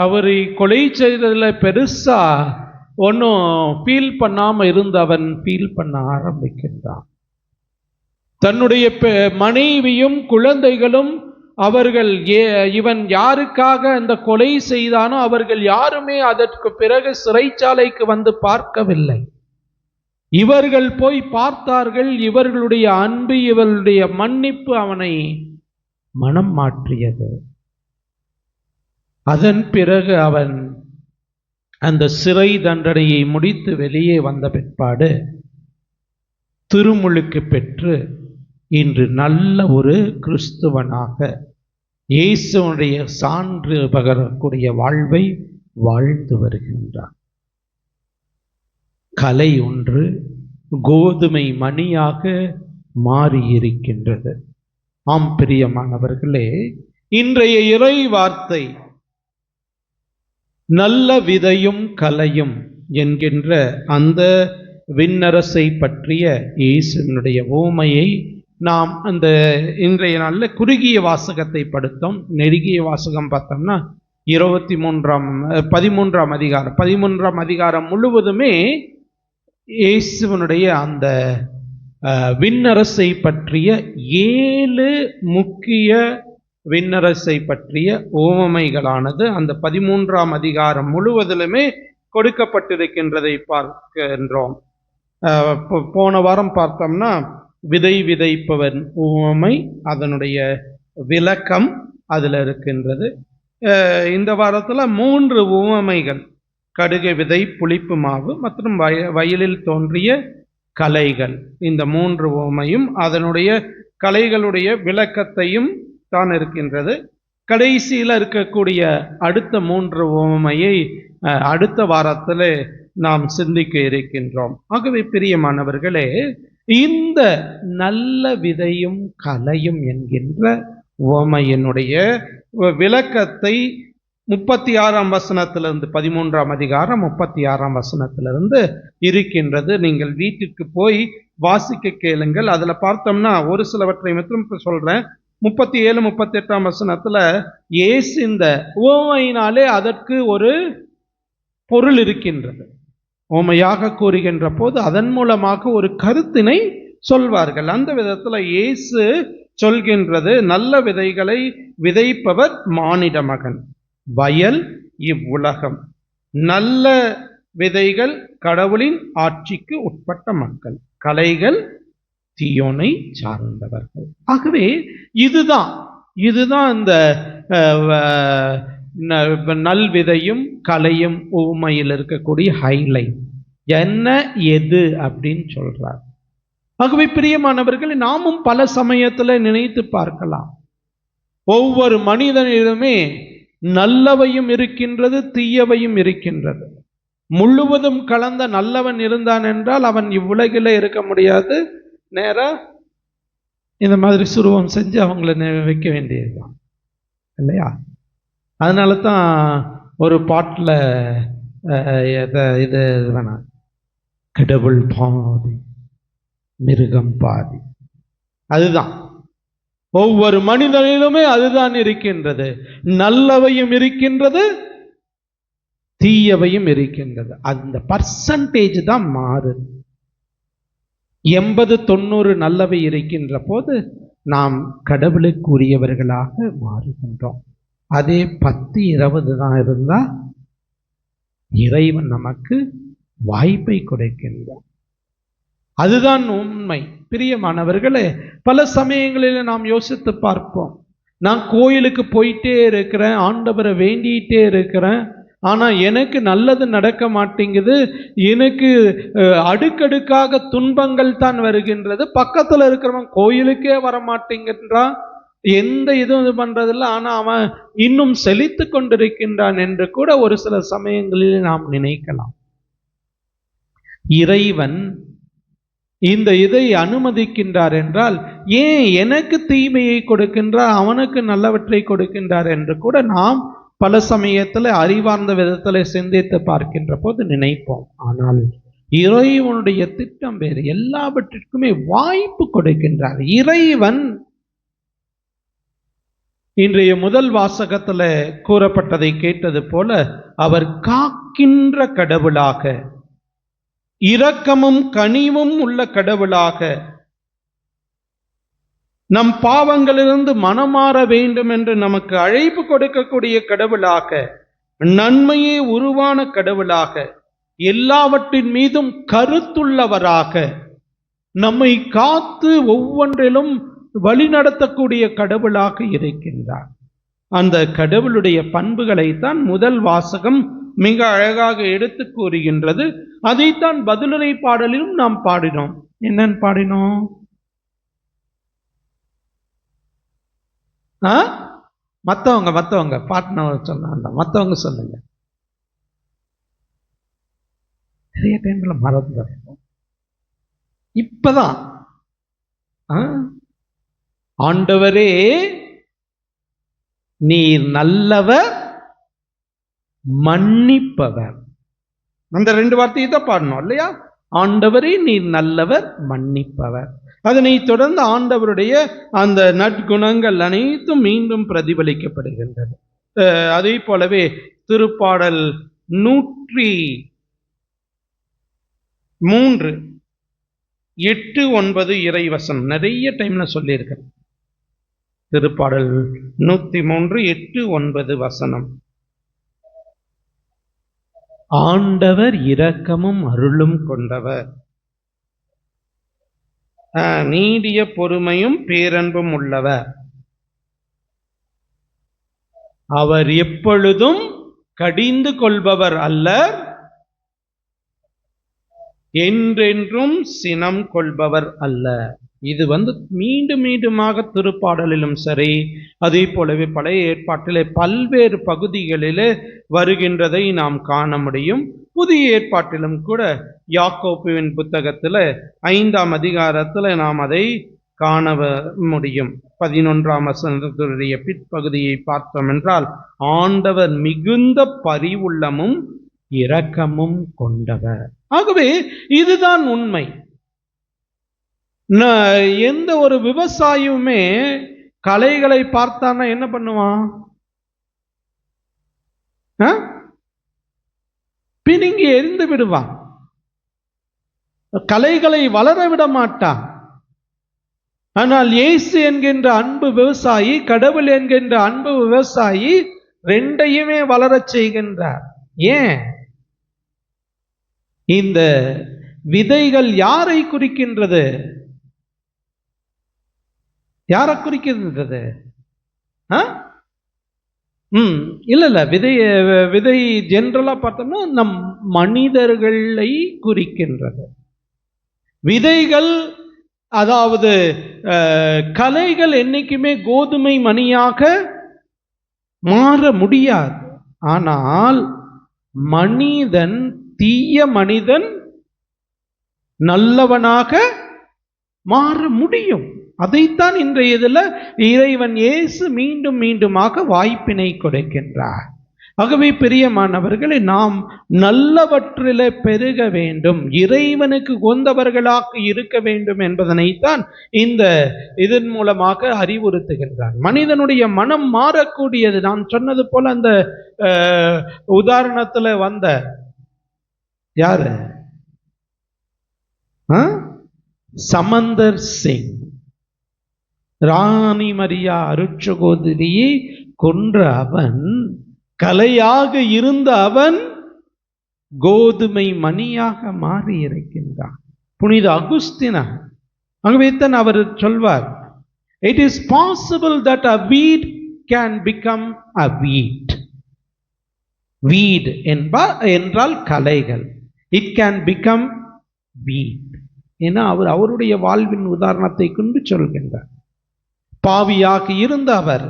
அவரை கொலை செய்ததில் பெருசா ஒன்றும் ஃபீல் பண்ணாம இருந்து அவன் ஃபீல் பண்ண ஆரம்பிக்கின்றான். தன்னுடைய மனைவியும் குழந்தைகளும் அவர்கள் இவன் யாருக்காக அந்த கொலை செய்தானோ அவர்கள் யாருமே அதற்கு பிறகு சிறைச்சாலைக்கு வந்து பார்க்கவில்லை. இவர்கள் போய் பார்த்தார்கள். இவர்களுடைய அன்பு, இவர்களுடைய மன்னிப்பு அவனை மனம் மாற்றியது. அதன் பிறகு அவன் அந்த சிறை தண்டனையை முடித்து வெளியே வந்த பிற்பாடு திருமுழுக்கு பெற்று இன்று நல்ல ஒரு கிறிஸ்துவனாக இயேசுவுடைய சான்று பகரக்கூடிய வாழ்வை வாழ்ந்து வருகின்றார். கலை ஒன்று கோதுமை மணியாக மாறியிருக்கின்றது. ஆம் பிரியமானவர்களே, இன்றைய இறை வார்த்தை நல்ல விதையும் கலையும் என்கின்ற அந்த விண்ணரசை பற்றிய இயேசுவினுடைய உவமையை நாம் அந்த இன்றைய நாளில் குறுகிய வாசகத்தை படுத்தோம். நெருங்கிய வாசகம் பார்த்தோம்னா 13ஆம் அதிகாரம் முழுவதுமே இயேசுவினுடைய அந்த விண்ணரசை பற்றிய 7 முக்கிய விண்ணரசை பற்றிய உவமைகளானது அந்த 13ஆம் அதிகாரம் முழுவதிலுமே கொடுக்கப்பட்டிருக்கின்றதை பார்க்கின்றோம். போன வாரம் பார்த்தோம்னா விதை விதைப்பவன் உவமை, அதனுடைய விளக்கம் அதில் இருக்கின்றது. இந்த வாரத்தில் 3 உவமைகள், கடுகு விதை, புளிப்பு மாவு மற்றும் வயலில் தோன்றிய கலைகள், இந்த 3 உவமையும் அதனுடைய கலைகளுடைய விளக்கத்தையும் தான் இருக்கின்றது. கடைசியில் இருக்கக்கூடிய அடுத்த 3 உவமையை அடுத்த வாரத்தில் நாம் சிந்திக்க இருக்கின்றோம். ஆகவே பிரியமானவர்களே, இந்த நல்ல விதையும் கலையும் என்கின்ற உவமையினுடைய விளக்கத்தை 36ஆம் வசனத்திலிருந்து 13ஆம் அதிகாரம் 36ஆம் வசனத்திலிருந்து இருக்கின்றது. நீங்கள் வீட்டிற்கு போய் வாசிக்க கேளுங்கள். அதுல பார்த்தோம்னா ஒரு சிலவற்றை மட்டும் சொல்றேன். 37 38ஆம் வசனத்துல இயேசு இந்த உவமையினாலே அதற்கு ஒரு பொருள் இருக்கின்றது. உவமையாக கூறுகின்ற போது அதன் மூலமாக ஒரு கருத்தினை சொல்வார்கள். அந்த விதத்துல இயேசு சொல்கின்றது, நல்ல விதைகளை விதைப்பவர் மானிட மகன், வயல் இவ்வுலகம். நல்ல விதைகள் கடவுளின் ஆட்சிக்கு உட்பட்ட மக்கள், களைகள் தீயோனை சார்ந்தவர்கள். ஆகவே இதுதான் இந்த நல்விதையும் கலையும் உவமையில் இருக்கக்கூடிய ஹைலைட். என்ன எது அப்படின்னு சொல்றார். ஆகவே பிரியமானவர்கள், நாமும் பல சமயத்துல நினைத்து பார்க்கலாம், ஒவ்வொரு மனிதனிடமே நல்லவையும் இருக்கின்றது, தீயவையும் இருக்கின்றது. முழுவதும் கலந்த நல்லவன் இருந்தான் என்றால் அவன் இவ்வுலகில இருக்க முடியாது. நேரா இந்த மாதிரி சுருவம் செஞ்சு அவங்கள வைக்க வேண்டியதுதான் இல்லையா? அதனால தான் ஒரு பாட்டில் இது வேணாம், கடவுள் பாதி மிருகம் பாதி. அதுதான் ஒவ்வொரு மனிதனிலுமே அதுதான் இருக்கின்றது. நல்லவையும் இருக்கின்றது, தீயவையும் இருக்கின்றது. அந்த பர்சன்டேஜ் தான் மாறுது. 80-90 நல்லவை இருக்கின்ற போது நாம் கடவுளுக்கு உரியவர்களாக மாறுகின்றோம். அதே 10-20 தான் இருந்தா இறைவன் நமக்கு வாய்ப்பை கொடுக்கின்றான். அதுதான் உண்மை. பிரியமானவர்களே, பல சமயங்களில் நாம் யோசித்து பார்ப்போம், நான் கோயிலுக்கு போயிட்டே இருக்கிறேன், ஆண்டவரை வேண்டிகிட்டே இருக்கிறேன், ஆனா எனக்கு நல்லது நடக்க மாட்டேங்குது, எனக்கு அடுக்கடுக்காக துன்பங்கள் தான் வருகின்றது. பக்கத்துல இருக்கிறவன் கோயிலுக்கே வர மாட்டேங்கின்றான், எந்த இதுவும் பண்றதில்லை, ஆனா அவன் இன்னும் செழித்து கொண்டிருக்கின்றான் என்று கூட ஒரு சில சமயங்களில் நாம் நினைக்கலாம். இறைவன் இந்த இதை அனுமதிக்கின்றார் என்றால் ஏன் எனக்கு தீமையை கொடுக்கின்றார், அவனுக்கு நல்லவற்றை கொடுக்கின்றார் என்று கூட நாம் பல சமயத்தில் அறிவார்ந்த விதத்தில் சிந்தித்து பார்க்கின்ற போது நினைப்போம். ஆனால் இறைவனுடைய திட்டம் வேறு. எல்லாவற்றிற்குமே வாய்ப்பு கொடுக்கின்றார் இறைவன். இன்றைய முதல் வாசகத்தில் கூறப்பட்டதை கேட்டது போல அவர் காக்கின்ற கடவுளாக, இரக்கமும் கனிவும் உள்ள கடவுளாக, நம் பாவங்களிலிருந்து மனமாற வேண்டும் என்று நமக்கு அழைப்பு கொடுக்கக்கூடிய கடவுளாக, நன்மையே உருவான கடவுளாக, எல்லாவற்றின் மீதும் கருத்துள்ளவராக, நம்மை காத்து ஒவ்வொன்றிலும் வழிநடத்தக்கூடிய கடவுளாக இருக்கின்றார். அந்த கடவுளுடைய பண்புகளைத்தான் முதல் வாசகம் மிக அழகாக எடுத்து கூறுகின்றது. அதைத்தான் பதிலுரை பாடலிலும் நாம் பாடினோம். என்னன்னு பாடினோம்? மத்தவங்க பாட்டினவர் சொன்னாங்க, மத்தவங்க சொல்லுங்க. நிறைய டைம்ல மறந்து இப்பதான் ஆண்டவரே நீர் நல்லவர் மன்னிப்பவர், அந்த 2 வார்த்தையை தான் பாடணும் இல்லையா? ஆண்டவரே நீர் நல்லவர் மன்னிப்பவர். அதனை தொடர்ந்து ஆண்டவருடைய அந்த நற்குணங்கள் அனைத்தும் மீண்டும் பிரதிபலிக்கப்படுகின்றது. அதே போலவே திருப்பாடல் 103 8, 9 இறைவசனம் நிறைய டைம்ல சொல்லியிருக்கேன். திருப்பாடல் 103 8, 9 வசனம். ஆண்டவர் இரக்கமும் அருளும் கொண்டவர், நீடிய பொறுமையும் பேரன்பும் உள்ளவர், அவர் எப்பொழுதும் கடிந்து கொள்பவர் அல்லர், என்றென்றும் சினம் கொள்பவர் அல்ல. இது மீண்டும் மீண்டுமாக திருப்பாடலிலும் சரி, அதே போலவே பழைய ஏற்பாட்டிலே பல்வேறு பகுதிகளிலே வருகின்றதை நாம் காண முடியும். புதிய ஏற்பாட்டிலும் கூட யாக்கோபுவின் புத்தகத்துல 5ஆம் அதிகாரத்துல நாம் அதை காண முடியும். 11ஆம் வசனத்துடைய பிற்பகுதியை பார்த்தோம் என்றால், ஆண்டவர் மிகுந்த பரிவுள்ளமும் இரக்கமும் கொண்டவர். ஆகவே இதுதான் உண்மை. எந்த ஒரு விவசாயியுமே களைகளை பார்த்தானா என்ன பண்ணுவான்? பிடுங்கி எரிந்து விடுவான். களைகளை வளர விட மாட்டான். ஆனால் இயேசு என்கின்ற அன்பு விவசாயி, கடவுள் என்கின்ற அன்பு விவசாயி ரெண்டையுமே வளரச் செய்கின்றார். ஏன்? இந்த விதைகள் யாரை குறிக்கின்றது? யாரை குறிக்கின்றது? இல்ல விதை ஜெனரலா பார்த்தோம்னா நம் மனிதர்களை குறிக்கின்றது. விதைகள், அதாவது களைகள் என்னைக்குமே கோதுமை மணியாக மாற முடியாது. ஆனால் மனிதன், தீய மனிதன் நல்லவனாக மாற முடியும். அதைத்தான் இன்றைய இதில் இறைவன் இயேசு மீண்டும் மீண்டுமாக வாய்ப்பினை கொடுக்கின்றார். ஆகவே பிரியமானவர்களே, நாம் நல்லவற்றிலே பெருக வேண்டும், இறைவனுக்கு உகந்தவர்களாக இருக்க வேண்டும் என்பதனைத்தான் இந்த இதன் மூலமாக அறிவுறுத்துகின்றார். மனிதனுடைய மனம் மாறக்கூடியது. நான் சொன்னது போல அந்த உதாரணத்துல வந்த யாரு? சமந்தர் சிங், ராணி மரியா அருட்சகோதரியை கொன்ற அவன், கலையாக இருந்த அவன் கோதுமை மணியாக மாறி இருக்கின்றான். புனித அகுஸ்தினா ஆகவே தான் அவர் சொல்வார், it is possible that a weed can become a wheat. weed என்றால் கலைகள், it can become wheat. ஏன்னா அவர் அவருடைய வாழ்வின் உதாரணத்தை கொண்டு சொல்கின்றார். பாவியாக இருந்த அவர்.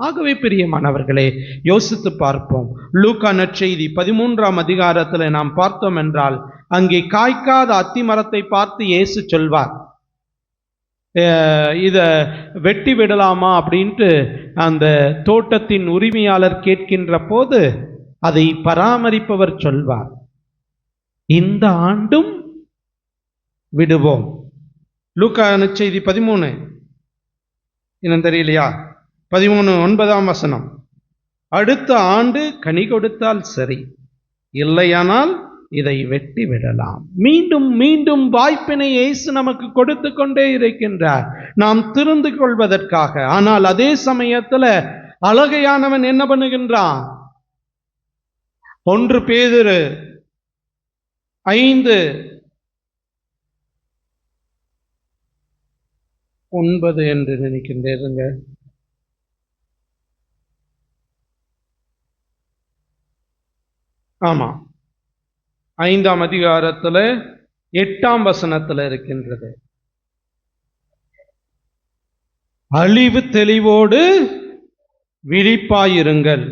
ஆகவே பிரியமானவர்களே, யோசித்து பார்ப்போம். லூக்கா நற்செய்தி 13ஆம் அதிகாரத்தில் நாம் பார்த்தோம் என்றால், அங்கே காய்க்காத அத்தி மரத்தை பார்த்து இயேசு சொல்வார், இத வெட்டி விடலாமா அப்படின்ட்டு அந்த தோட்டத்தின் உரிமையாளர் கேட்கின்ற போது அதை பராமரிப்பவர் சொல்வார், இந்த ஆண்டும் விடுவோம். லூக்கா நற்செய்தி 13 இன்னும் தெரியலையா? 13:9 வசனம். அடுத்த ஆண்டு கனி கொடுத்தால் சரி, இல்லையானால் இதை வெட்டி விடலாம். மீண்டும் மீண்டும் வாய்ப்பினை இயேசு நமக்கு கொடுத்து கொண்டே இருக்கின்றார், நாம் திருந்து கொள்வதற்காக. ஆனால் அதே சமயத்துல அழகையானவன் என்ன பண்ணுகின்றான்? 1 பேதுரு 5:9 என்று நினைக்கின்றேருங்க. ஆமா, 5ஆம் அதிகாரத்துல 8ஆம் வசனத்துல இருக்கின்றது. அழிவு தெளிவோடு விழிப்பாயிருங்கள்.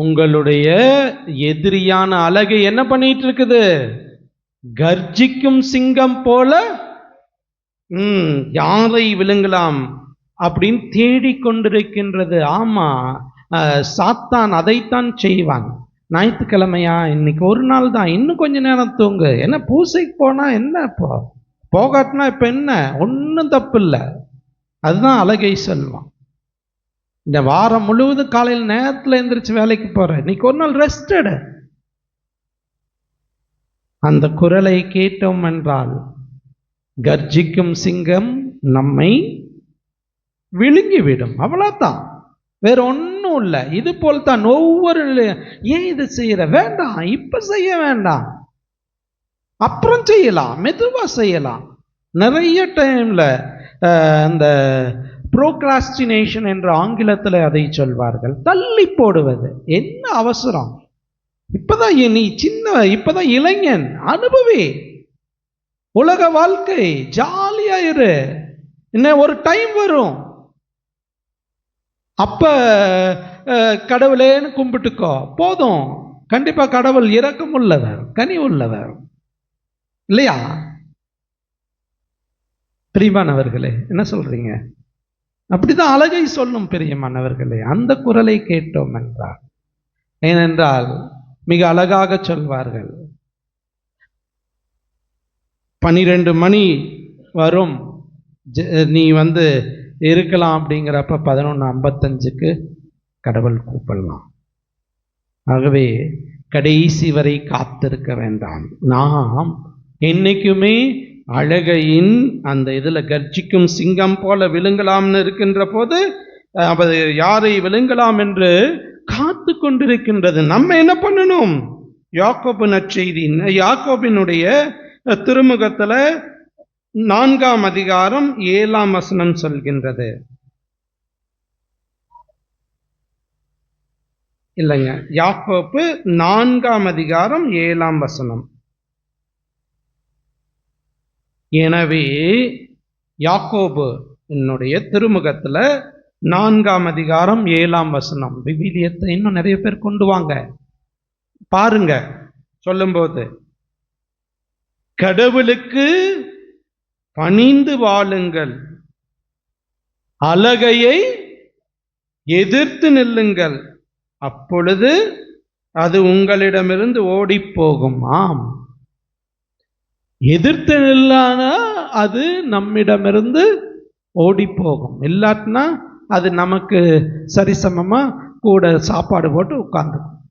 உங்களுடைய எதிரியான அழகை என்ன பண்ணிட்டு இருக்குது? கர்ஜிக்கும் சிங்கம் போல யாரை விழுங்கலாம் அப்படின்னு தேடிக்கொண்டிருக்கின்றது. ஆமா, சாத்தான் அதைத்தான் செய்வான். ஞாயிற்றுக்கிழமையா, இன்னைக்கு ஒரு நாள் தான், இன்னும் கொஞ்ச நேரம் தூங்கு, என்ன பூசைக்கு போனா என்ன, இப்போ போகாட்டினா இப்ப என்ன, ஒன்றும் தப்பு இல்லை. அதுதான் அழகை சொல்வான். இந்த வாரம் முழுவதும் காலையில் நேரத்தில் எந்திரிச்சு வேலைக்கு போற, இன்னைக்கு ஒரு நாள் ரெஸ்ட் எடு. அந்த குரலை கேட்டோம் என்றால் கர்ஜிக்கும் சிங்கம் நம்மை விழுங்கிவிடும். அவ்வளவுதான், வேற ஒன்றும் இல்லை. இது போல் தான் ஒவ்வொரு, ஏன் இது செய்யற, வேண்டாம், இப்ப செய்ய வேண்டாம், அப்புறம் செய்யலாம், மெதுவா செய்யலாம். நிறைய டைம்ல அந்த ப்ரோக்ராஸ்டினேஷன் என்ற ஆங்கிலத்தில் அதை சொல்வார்கள், தள்ளி போடுவது. என்ன அவசரம், இப்பதான் நீ சின்ன, இப்பதான் இளைஞன், அனுபவி உலக வாழ்க்கை, ஜாலியா இரு. இன்னும் ஒரு டைம் வரும், அப்ப கடவுளேன்னு கும்பிட்டுக்கோ போதும். கண்டிப்பா கடவுள் இரக்கம் உள்ளவர், கனி உள்ளவர், இல்லையா? பிரியமானவர்களே, என்ன சொல்றீங்க? அப்படிதான் அழகை சொல்லும் பிரியமானவர்களே. அந்த குரலை கேட்டோம் என்றால், ஏனென்றால் மிக அழகாக சொல்வார்கள், 12 மணி வரும் நீ இருக்கலாம் அப்படிங்கிறப்ப 11:55க்கு கடவுள் கூப்பிடலாம். ஆகவே கடைசி வரை காத்திருக்க வேண்டாம். நாம் என்னைக்குமே அழகையின் அந்த இதுல கர்ஜிக்கும் சிங்கம் போல விழுங்கலாம்னு இருக்கின்ற போது அது யாரை விழுங்கலாம் என்று காத்து கொண்டிருக்கின்றது. நம்ம என்ன பண்ணணும்? யாக்கோபு நற்செய்தி, யாக்கோபினுடைய திருமுகத்துல 4ஆம் அதிகாரம் 7ஆம் வசனம் சொல்கின்றது. இல்லைங்க, யாக்கோபு 4ஆம் அதிகாரம் 7ஆம் வசனம். எனவே யாக்கோபு என்னுடைய திருமுகத்துல 4ஆம் அதிகாரம் 7ஆம் வசனம். விவிலியத்தை இன்னும் நிறைய பேர் கொண்டு வாங்க, பாருங்க. சொல்லும்போது கடவுளுக்கு பணிந்து வாழுங்கள், அலகையை எதிர்த்து நில்லுங்கள், அப்பொழுது அது உங்களிடமிருந்து ஓடி போகும். ஆம், எதிர்த்து நில்லானா அது நம்மிடமிருந்து ஓடி போகும். இல்லாட்டினா அது நமக்கு சரிசமமா கூட சாப்பாடு போட்டு உட்கார்ந்துக்கும்,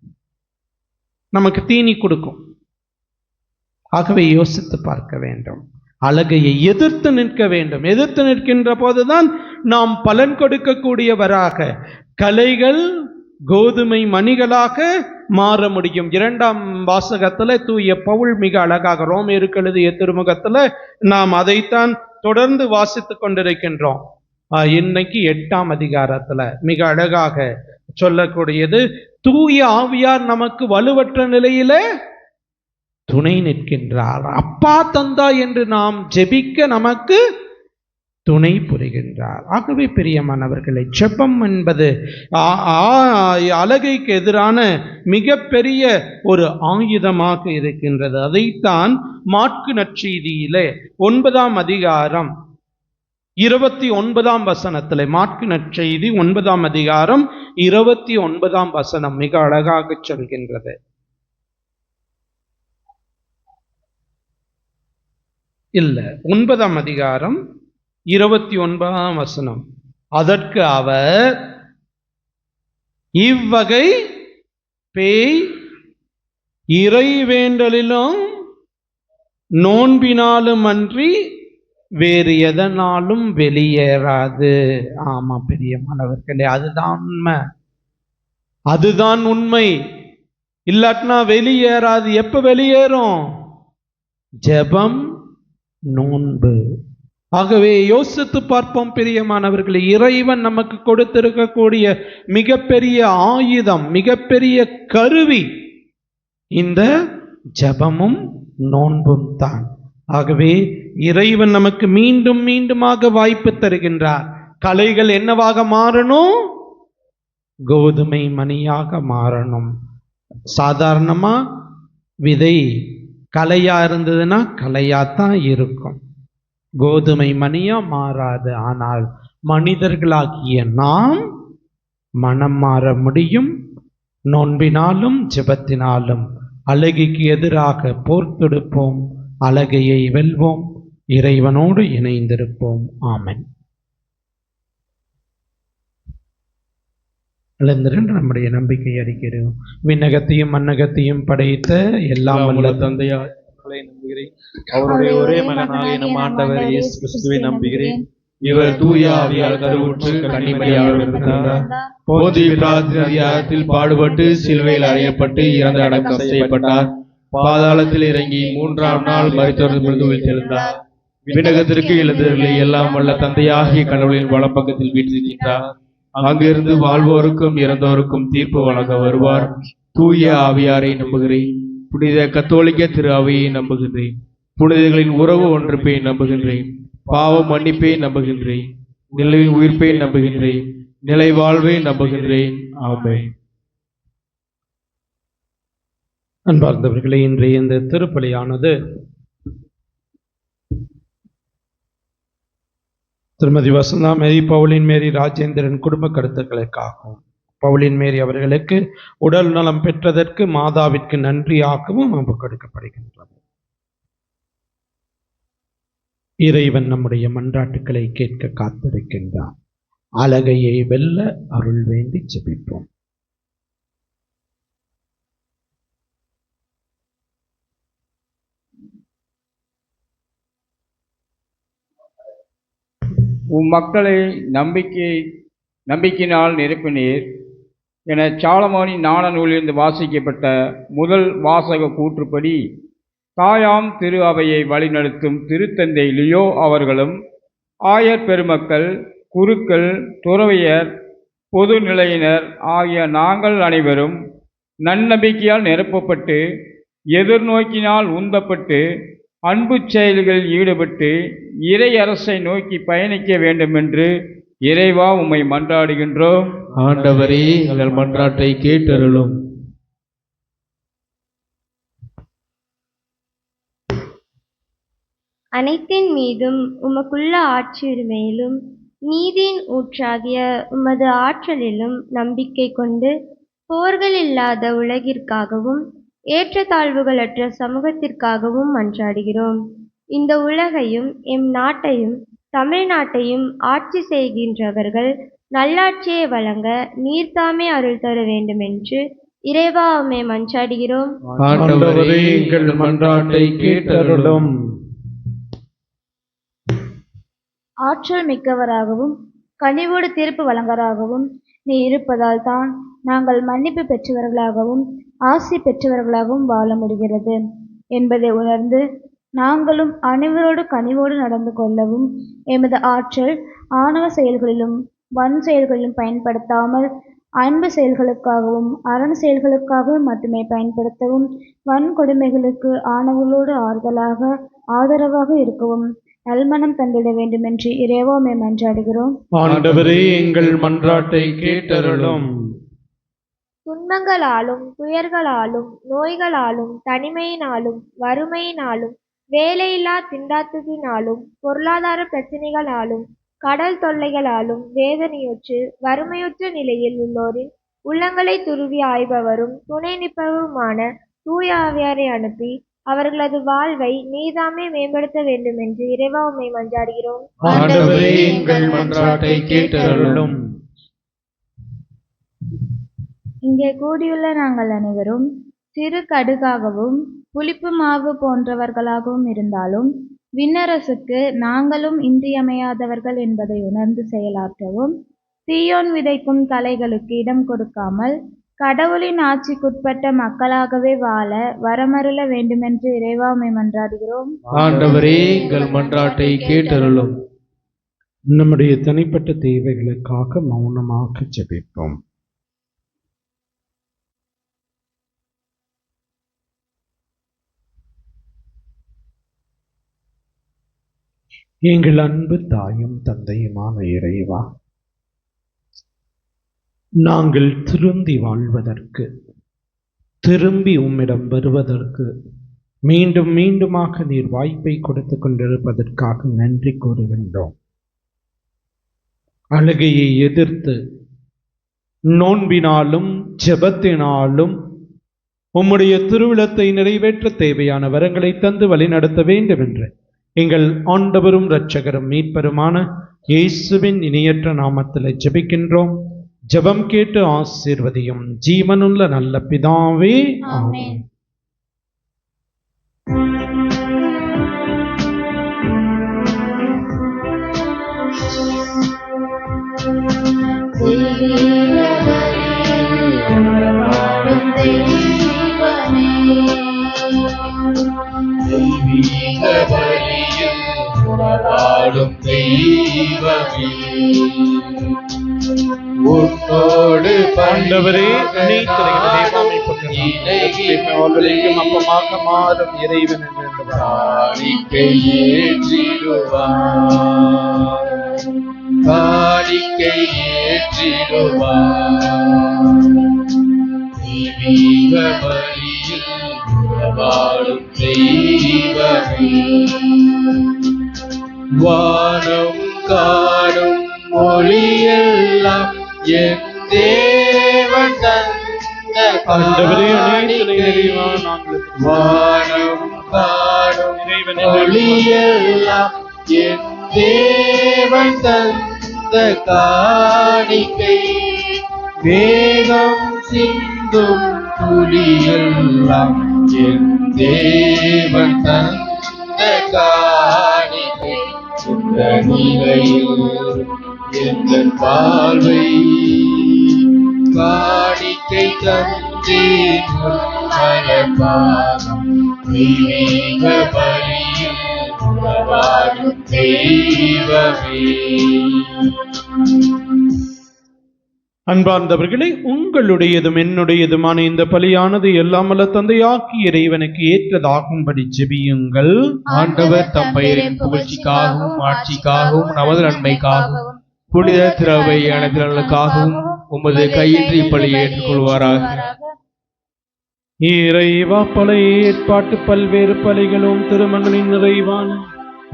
நமக்கு தீனி கொடுக்கும். ஆகவே யோசித்து பார்க்க வேண்டும். அழகையை எதிர்த்து நிற்க வேண்டும். எதிர்த்து நிற்கின்ற போதுதான் நாம் பலன் கொடுக்கக்கூடியவராக, கலைகள் கோதுமை மணிகளாக மாற முடியும். 2ஆம் வாசகத்துல தூய பவுல் மிக அழகாக ரோமேயருக்கு எழுதிய திருமுகத்துல நாம் அதைத்தான் தொடர்ந்து வாசித்துக் கொண்டிருக்கின்றோம். இன்னைக்கு 8ஆம் அதிகாரத்துல மிக அழகாக சொல்லக்கூடியது, தூய ஆவியார் நமக்கு வலுவற்ற நிலையில துணை நிற்கின்றார். அப்பா தந்தா என்று நாம் ஜெபிக்க நமக்கு துணை புரிகின்றார். ஆகவே பிரியமானவர்களை, ஜெபம் என்பது அழகைக்கு எதிரான மிகப்பெரிய ஒரு ஆயுதமாக இருக்கின்றது. அதைத்தான் மாற்கு நற்செய்தியிலே 9ஆம் அதிகாரம் 29ஆம் வசனத்திலே, மாற்கு நற்செய்தி 9ஆம் அதிகாரம் 29ஆம் வசனம் மிக அழகாக சொல்கின்றது. இல்ல, 9ஆம் அதிகாரம் 29ஆம் வசனம். அதற்கு அவர், இவ்வகை பேய் இறைவேண்டலிலும் நோன்பினாலும் அன்றி வேறு எதனாலும் வெளியேறாது. ஆமா பிரியமானவர்களே, அதுதான் உண்மை, அதுதான் உண்மை. இல்லாட்டினா வெளியேறாது. எப்ப வெளியேறும்? ஜெபம், நோன்பு. ஆகவே யோசித்து பார்ப்போம் பிரியமானவர்களே, இறைவன் நமக்கு கொடுத்திருக்கக்கூடிய மிகப்பெரிய ஆயுதம், மிகப்பெரிய கருவி இந்த ஜெபமும் நோன்பும் தான். ஆகவே இறைவன் நமக்கு மீண்டும் மீண்டுமாக வாய்ப்பு தருகின்றார். கலைகள் என்னவாக மாறணும்? கோதுமை மணியாக மாறணும். சாதாரணமா விதை கலையா இருந்ததுன்னா கலையாத்தான் இருக்கும், கோதுமை மணியா மாறாது. ஆனால் மனிதர்களாகிய நாம் மனம் மாற முடியும். நோன்பினாலும் ஜெபத்தினாலும் அழகைக்கு எதிராக போர் தொடுப்போம், அழகையை வெல்வோம், இறைவனோடு இணைந்திருப்போம். ஆமென். நம்முடைய நம்பிக்கை அறிக்கிறோம். விண்ணகத்தையும் மண்ணகத்தையும் படைத்த எல்லாம் வல்ல தந்தையார் நம்புகிறேன். அவருடைய ஒரே மகனாகிய நம் ஆண்டவர் இயேசு கிறிஸ்துவை நம்புகிறேன். இவர் தூய ஆவியால் கருவுற்று கன்னிமரியாக பிறந்தார். போதிய பிலாத்தின் பாடுபட்டு சிலுவையில் அறையப்பட்டு இறந்து அடக்கம் செய்யப்பட்டார். பாதாளத்தில் இறங்கி 3ஆம் நாள் மரித்தோரிலிருந்து உயிர்த்தெழுந்தார். விண்ணகத்திற்கு எழுந்தருளி எல்லாம் வல்ல தந்தையாகிய கடவுளின் வலப்பக்கத்தில் வீற்றிருக்கின்றார். அங்கிருந்து வாழ்வோருக்கும் இறந்தோருக்கும் தீர்ப்பு வழங்க வருவார். தூய ஆவியாரை நம்புகிறேன். புனித கத்தோலிக்க திரு அவையை நம்புகின்றேன். புனிதர்களின் உறவு ஒன்றுப்பை நம்புகின்றேன். பாவ மன்னிப்பை நம்புகின்றேன். நிலையின் உயிர்ப்பை நம்புகின்றேன். நிலை வாழ்வை நம்புகின்றேன். ஆமென். அன்பார்ந்தவர்களே, இன்றைய இந்த திருப்பலியானது திருமதி வசந்தா மேரி, பவுலின் மேரி, ராஜேந்திரன் குடும்ப கருத்துக்களுக்காகவும், பவுலின் மேரி அவர்களுக்கு உடல் நலம் பெற்றதற்கு மாதாவிற்கு நன்றியாகவும் கொடுக்கப்படுகின்றது. இறைவன் நம்முடைய மன்றாட்டுக்களை கேட்க காத்திருக்கின்றார். அலகையை வெல்ல அருள் வேண்டி ஜெபிப்போம். மக்களை நம்பிக்கையினால் நிரப்பினீர் என சாலமோனின் ஞான நூலிலிருந்து வாசிக்கப்பட்ட முதல் வாசக கூற்றுப்படி தாயாம் திரு அவையை வழிநடத்தும் திருத்தந்தை லியோ அவர்களும் ஆயர் பெருமக்கள், குருக்கள், துறவியர், பொது நிலையினர் ஆகிய நாங்கள் அனைவரும் நன்னம்பிக்கையால் நிரப்பப்பட்டு எதிர்நோக்கினால் உந்தப்பட்டு அன்பு செயல்களில் ஈடுபட்டு இறை அரசை நோக்கி பயணிக்க வேண்டும் என்று இறைவா உம்மை மன்றாடுகின்றோம். ஆண்டவரே, எங்கள் மன்றாட்டை கேட்டருளும். அனைத்தின் மீதும் உமக்குள்ள ஆட்சியுரிமையிலும் நீதியின் ஊற்றாகிய உமது ஆற்றலிலும் நம்பிக்கை கொண்டு போர்கள் இல்லாத உலகிற்காகவும் ஏற்றத்தாழ்வுகளற்ற சமூகத்திற்காகவும் மன்றாடுகிறோம். இந்த உலகையும் எம் நாட்டையும் தமிழ்நாட்டையும் ஆட்சி செய்கின்றவர்கள் நல்லாட்சியை வழங்க நீர்தாமே அருள் தர வேண்டும் என்று இறைவா உம்மை மன்றாடுகிறோம். ஆண்டவரே, எங்கள் மன்றாட்டை கேட்டருளும். ஆற்றல் மிக்கவராகவும் கனிவோடு தீர்ப்பு வழங்கராகவும் நீ இருப்பதால் தான் நாங்கள் மன்னிப்பு பெற்றவர்களாகவும் ஆசி பெற்றவர்களாகவும் வாழ முடிகிறது என்பதை உணர்ந்து நாங்களும் அனைவரோடு கனிவோடு நடந்து கொள்ளவும் எமது ஆற்றல் ஆணவ செயல்களிலும் வன் செயல்களிலும் பயன்படுத்தாமல் அன்பு செயல்களுக்காகவும் அரண் செயல்களுக்காகவும் மட்டுமே பயன்படுத்தவும் வன்கொடுமைகளுக்கு ஆணவங்களோடு ஆதரவாக இருக்கவும் நல்மனம் தந்திட வேண்டும் என்று இறைவா உம்மை மன்றாடுகிறோம். ஆண்டவரே, எங்கள் மன்றாட்டை கேட்டருளும். துன்பங்களாலும் துயர்களாலும் நோய்களாலும் தனிமையினாலும் வறுமையினாலும் வேலையில்லா திண்டாட்டத்தினாலும் பொருளாதார பிரச்சனைகளாலும் கடல் தொல்லைகளாலும் வேதனையுற்று வறுமையுற்ற நிலையில் உள்ளோரின் உள்ளங்களை துருவி ஆய்பவரும் துணை நிற்பவருமான தூய ஆவியாரை அனுப்பி அவர்களது வாழ்வை நீதாமே மேம்படுத்த வேண்டும் என்று இறைவா உம்மை மன்றாடுகிறோம். ஆண்டவரே, எங்கள் மன்றாட்டை கேட்டருளும். இங்கே கூடியுள்ள நாங்கள் அனைவரும் சிறு கடுகாகவும் புளிப்பு மாவு போன்றவர்களாகவும் இருந்தாலும் விண்ணரசுக்கு நாங்களும் இன்றியமையாதவர்கள் என்பதை உணர்ந்து செயலாற்றவும் தீயோன் விதைக்கும் தலைகளுக்கு இடம் கொடுக்காமல் கடவுளின் ஆட்சிக்குட்பட்ட மக்களாகவே வாழ வரமருள வேண்டுமென்று இறைவா உம்மை மன்றாடுகிறோம். ஆண்டவரே, எங்கள் மன்றாட்டை கேட்டருளும். நம்முடைய தனிப்பட்ட தேவைகளுக்காக மௌனமாக ஜெபிப்போம். எங்கள் அன்பு தாயும் தந்தையுமான இறைவா, நாங்கள் திருந்தி வாழ்வதற்கு, திரும்பி உம்மிடம் வருவதற்கு மீண்டும் மீண்டுமாக நீர் வாய்ப்பை கொடுத்து கொண்டிருப்பதற்காக நன்றி கூறுகின்றோம். அழுகையை எதிர்த்து நோன்பினாலும் ஜெபத்தினாலும் உம்முடைய திருவிழத்தை நிறைவேற்ற தேவையான வரங்களை தந்து வழிநடத்த வேண்டும் என்று எங்கள் ஆண்டவரும் இரட்சகரும் மீட்பருமான இயேசுவின் இணையற்ற நாமத்தில் ஜெபிக்கின்றோம். ஜெபம் கேட்டு ஆசீர்வதியும் ஜீவனுள்ள நல்ல பிதாவே, ஆமென். ஆண்டவரே, அப்பமாக மாறும் இறைவன் என்று காணிக்கை ஏற்றிடுவார். தெய்வீக பலியில் வாழும் தெய்வமே, வானம் காணும் மொழியெல்லாம் என் தேவன் தந்த ஆண்டவரே, அனைத்து காணிக்கை. நிறைவான நாங்கள் வானம் காணும் மொழியெல்லாம் என் தேவன் தந்த காணிக்கை. மேகம் சிந்தும் துளியெல்லாம் என் தேவன் தந்த காணிக்கை. இந்த நிலையில் எங்கள் வாழ்வை காணிக்கை தந்தேன் மலர்பாதம். தெய்வீக பலியில் வாழும் தெய்வமே. அன்பார்ந்தவர்களே, உங்களுடையதும் என்னுடையதுமான இந்த பலியானது எல்லாம் வல்ல தந்தையாக்கி இறைவனுக்கு ஏற்றதாகும்படி ஜெபியுங்கள். ஆண்டவர் தம் பெயரின் புகழ்ச்சிக்காகவும் ஆட்சிக்காகவும் நமது நன்மைக்காகவும் புனித திரவை அனைத்தினர்களுக்காகவும் உமது கையின்றி பலியை ஏற்றுக்கொள்வாராக. இறைவா, பழைய ஏற்பாட்டு பல்வேறு பலிகளும் திருமகளின் நிறைவான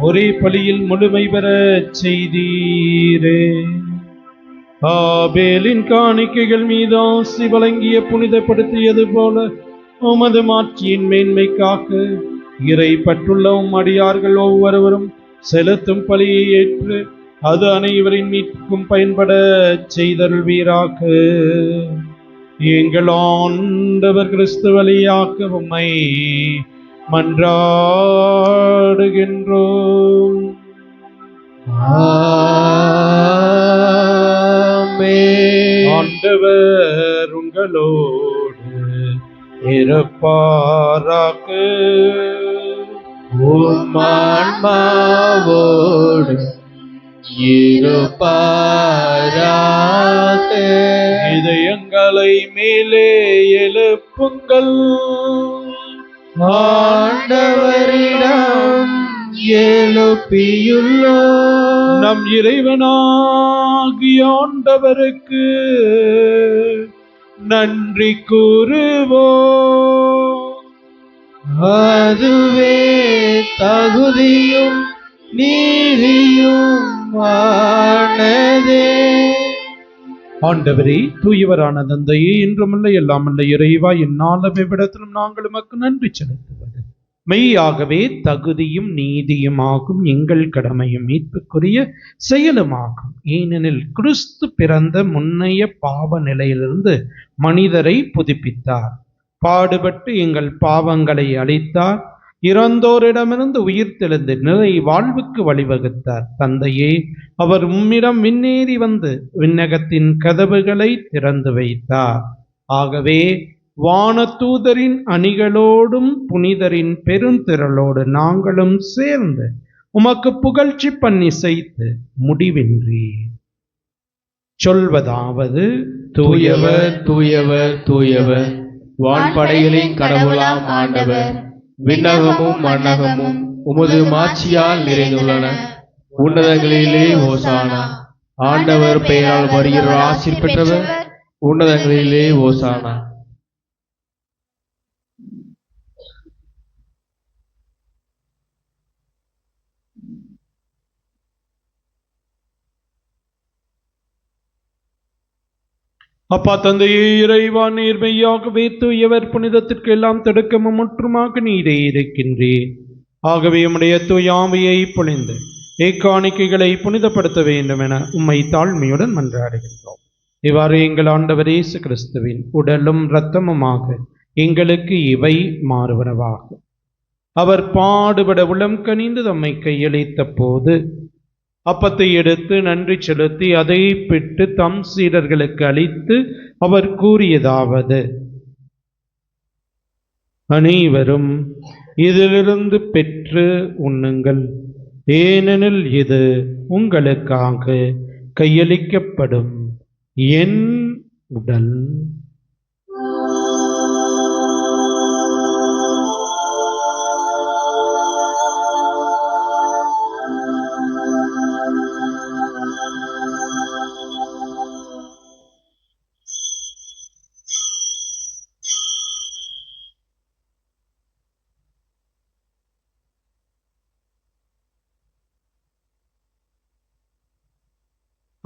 ஒரே பலியில் முழுமை பெற செய்தீரே. ஆபேலின் காணிக்கைகள் மீது ஆசி வழங்கிய புனிதப்படுத்தியது போல உமது மாட்சியின் மேன்மைக்காக இறை பற்றுள்ள அடியார்கள் ஒவ்வொருவரும் செலுத்தும் பலியை ஏற்று அது அனைவரின் மீட்கும் பயன்பட செய்தருள்வீராக. எங்கள் ஆண்டவர் கிறிஸ்து வழியாக உம்மை மன்றாடுகின்றோம். ஆண்டவர் உங்களோடு இருப்பாராக. உம் ஆன்மாவோடு இருப்பாராக. இதயங்களை மேலே எழுப்புங்கள். ஆண்டவரிடம் எழுப்பியுள்ளோம். நம் இறைவனாகிய ஆண்டவருக்கு நன்றி கூறுவோம். அதுவே தகுதியும் நீதியும் ஆனதே. ஆண்டவரே, தூயவரான தந்தையே, இன்றுமல்ல எல்லாமல்ல இறைவா, இந்நாளவை விடத்திலும் நாங்கள் உமக்கு நன்றி செலுத்துவது மெய்யாகவே தகுதியும் நீதியுமாகும், எங்கள் கடமையும் மீட்புக்குரிய செயலுமாகும். ஏனெனில் கிறிஸ்து பிறந்த முன்னைய பாவ நிலையிலிருந்து மனிதரை புதுப்பித்தார், பாடுபட்டு எங்கள் பாவங்களை அழித்தார், இறந்தோரிடமிருந்து உயிர்த்தெழுந்து நிறை வாழ்வுக்கு வழிவகுத்தார். தந்தையே, அவர் உம்மிடம் விண்ணேறி வந்து விண்ணகத்தின் கதவுகளை திறந்து வைத்தார். ஆகவே வானதூதரின் அணிகளோடும் புனிதரின் பெருந்திரளோடு நாங்களும் சேர்ந்து உமக்கு புகழ்ச்சி பண்ணிசைத்து முடிவின்றி சொல்வதாவது: தூயவர் தூயவர் தூயவர், வான்படைகளின் கடவுளாம் ஆண்டவர். விண்ணகமும் மண்ணகமும் உமது மாட்சியால் நிறைந்துள்ளன. உன்னதங்களிலே ஓசானா. ஆண்டவர் பெயரால் வருகிறவர் ஆசீர் பெற்றவர். உன்னதங்களிலே ஓசானா. அப்பா தந்தையே, இறைவா, நேர்மையாகவே தூயவர் புனிதத்திற்கு எல்லாம் தடுக்கமும் முற்றுமாக நீரே இருக்கின்றேன். ஆகவே உம்முடைய தூயாமையை பொழிந்து இக்காணிக்கைகளை புனிதப்படுத்த வேண்டும் என உம்மை தாழ்மையுடன் மன்றாடுகின்றோம். இவ்வாறு எங்கள் ஆண்டவர் இயேசு கிறிஸ்துவின் உடலும் இரத்தமுமாக எங்களுக்கு இவை மாறுவனவாக. அவர் பாடுபட உளம் கனிந்து தம்மை கையளித்த போது அப்பத்தை எடுத்து நன்றி செலுத்தி அதை பிட்டு தம் சீடர்களுக்கு அளித்து அவர் கூறியதாவது: அனைவரும் இதிலிருந்து பெற்று உண்ணுங்கள், ஏனெனில் இது உங்களுக்காக கையளிக்கப்படும் என் உடல்.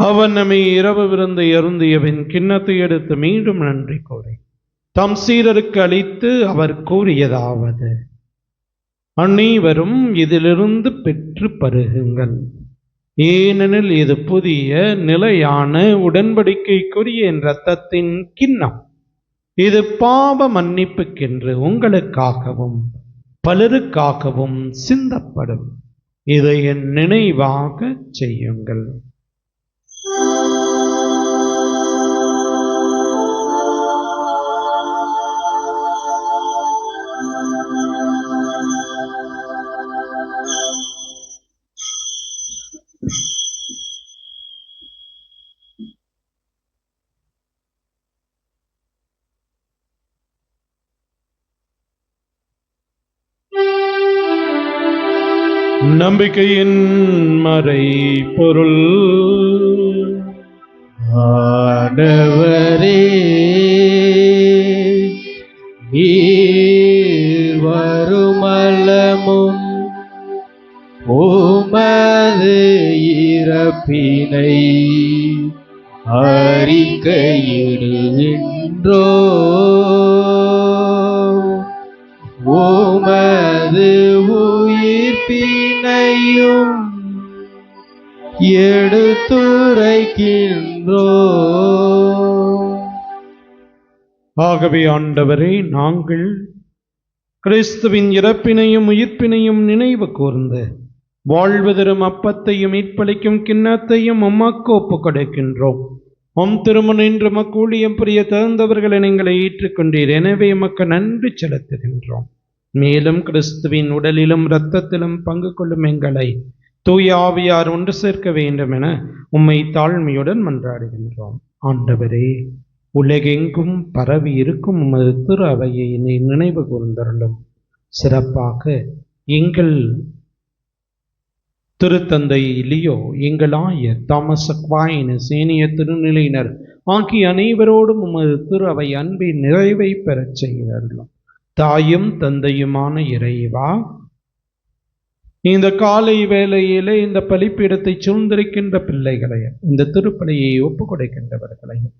அவன் நம்மை இரவு விருந்தை அருந்தியபின் கிண்ணத்தை எடுத்து மீண்டும் நன்றி கூறி தம் சீடருக்கு அளித்து அவர் கூறியதாவது: அனைவரும் இதிலிருந்து பெற்று பருகுங்கள், ஏனெனில் இது புதிய நிலையான உடன்படிக்கைக்குரிய என் இரத்தத்தின் கிண்ணம். இது பாவ மன்னிப்புக்கென்று உங்களுக்காகவும் பலருக்காகவும் சிந்தப்படும். இதை என் நினைவாக செய்யுங்கள். நம்பிக்கையின் மறை பொருள். ஆண்டவரே, நீர் வருமளமும் உமது இறப்பினை அறிக்கையிடுகின்றோ, உமது உயிர்ப்பினையும் எடுத்துரைக்கின்றோ. ஆகவே ஆண்டவரே, நாங்கள் கிறிஸ்துவின் இறப்பினையும் உயிர்ப்பினையும் நினைவு கூர்ந்து வாழ்வு தரும் அப்பத்தையும் மீட்பளிக்கும் கிண்ணத்தையும் உமக்கு ஒப்புக் கொடுக்கின்றோம். திருமணம் என்று மக்கூழியம் புரிய தகுந்தவர்களை நீங்களை ஏற்றுக்கொண்டீர். எனவே எமக்கு நன்றி செலுத்துகின்றோம். மேலும் கிறிஸ்துவின் உடலிலும் இரத்தத்திலும் பங்கு கொள்ளும் எங்களை தூய ஆவியார் ஒன்று சேர்க்க வேண்டும் என உம்மை தாழ்மையுடன் மன்றாடுகின்றோம். ஆண்டவரே, உலகெங்கும் பரவி இருக்கும் உமது திரு அவையை நினைவு கூர்ந்தருளும். சிறப்பாக எங்கள் திருத்தந்தை லியோ, எங்கள் ஆயர் தாமஸ் அக்வாயினஸ், ஏனைய திருநிலையினர் ஆகிய அனைவரோடும் உமது திரு அவை அன்பின் நிறைவை பெறச் செய்தருளும். தாயும் தந்தையுமான இறைவா, இந்த காலை வேளையிலே இந்த பலிப்பீடத்தை சூழ்ந்திருக்கின்ற பிள்ளைகளையும் இந்த திருப்பலியை ஒப்புக் கொடுக்கின்றவர்களையும்,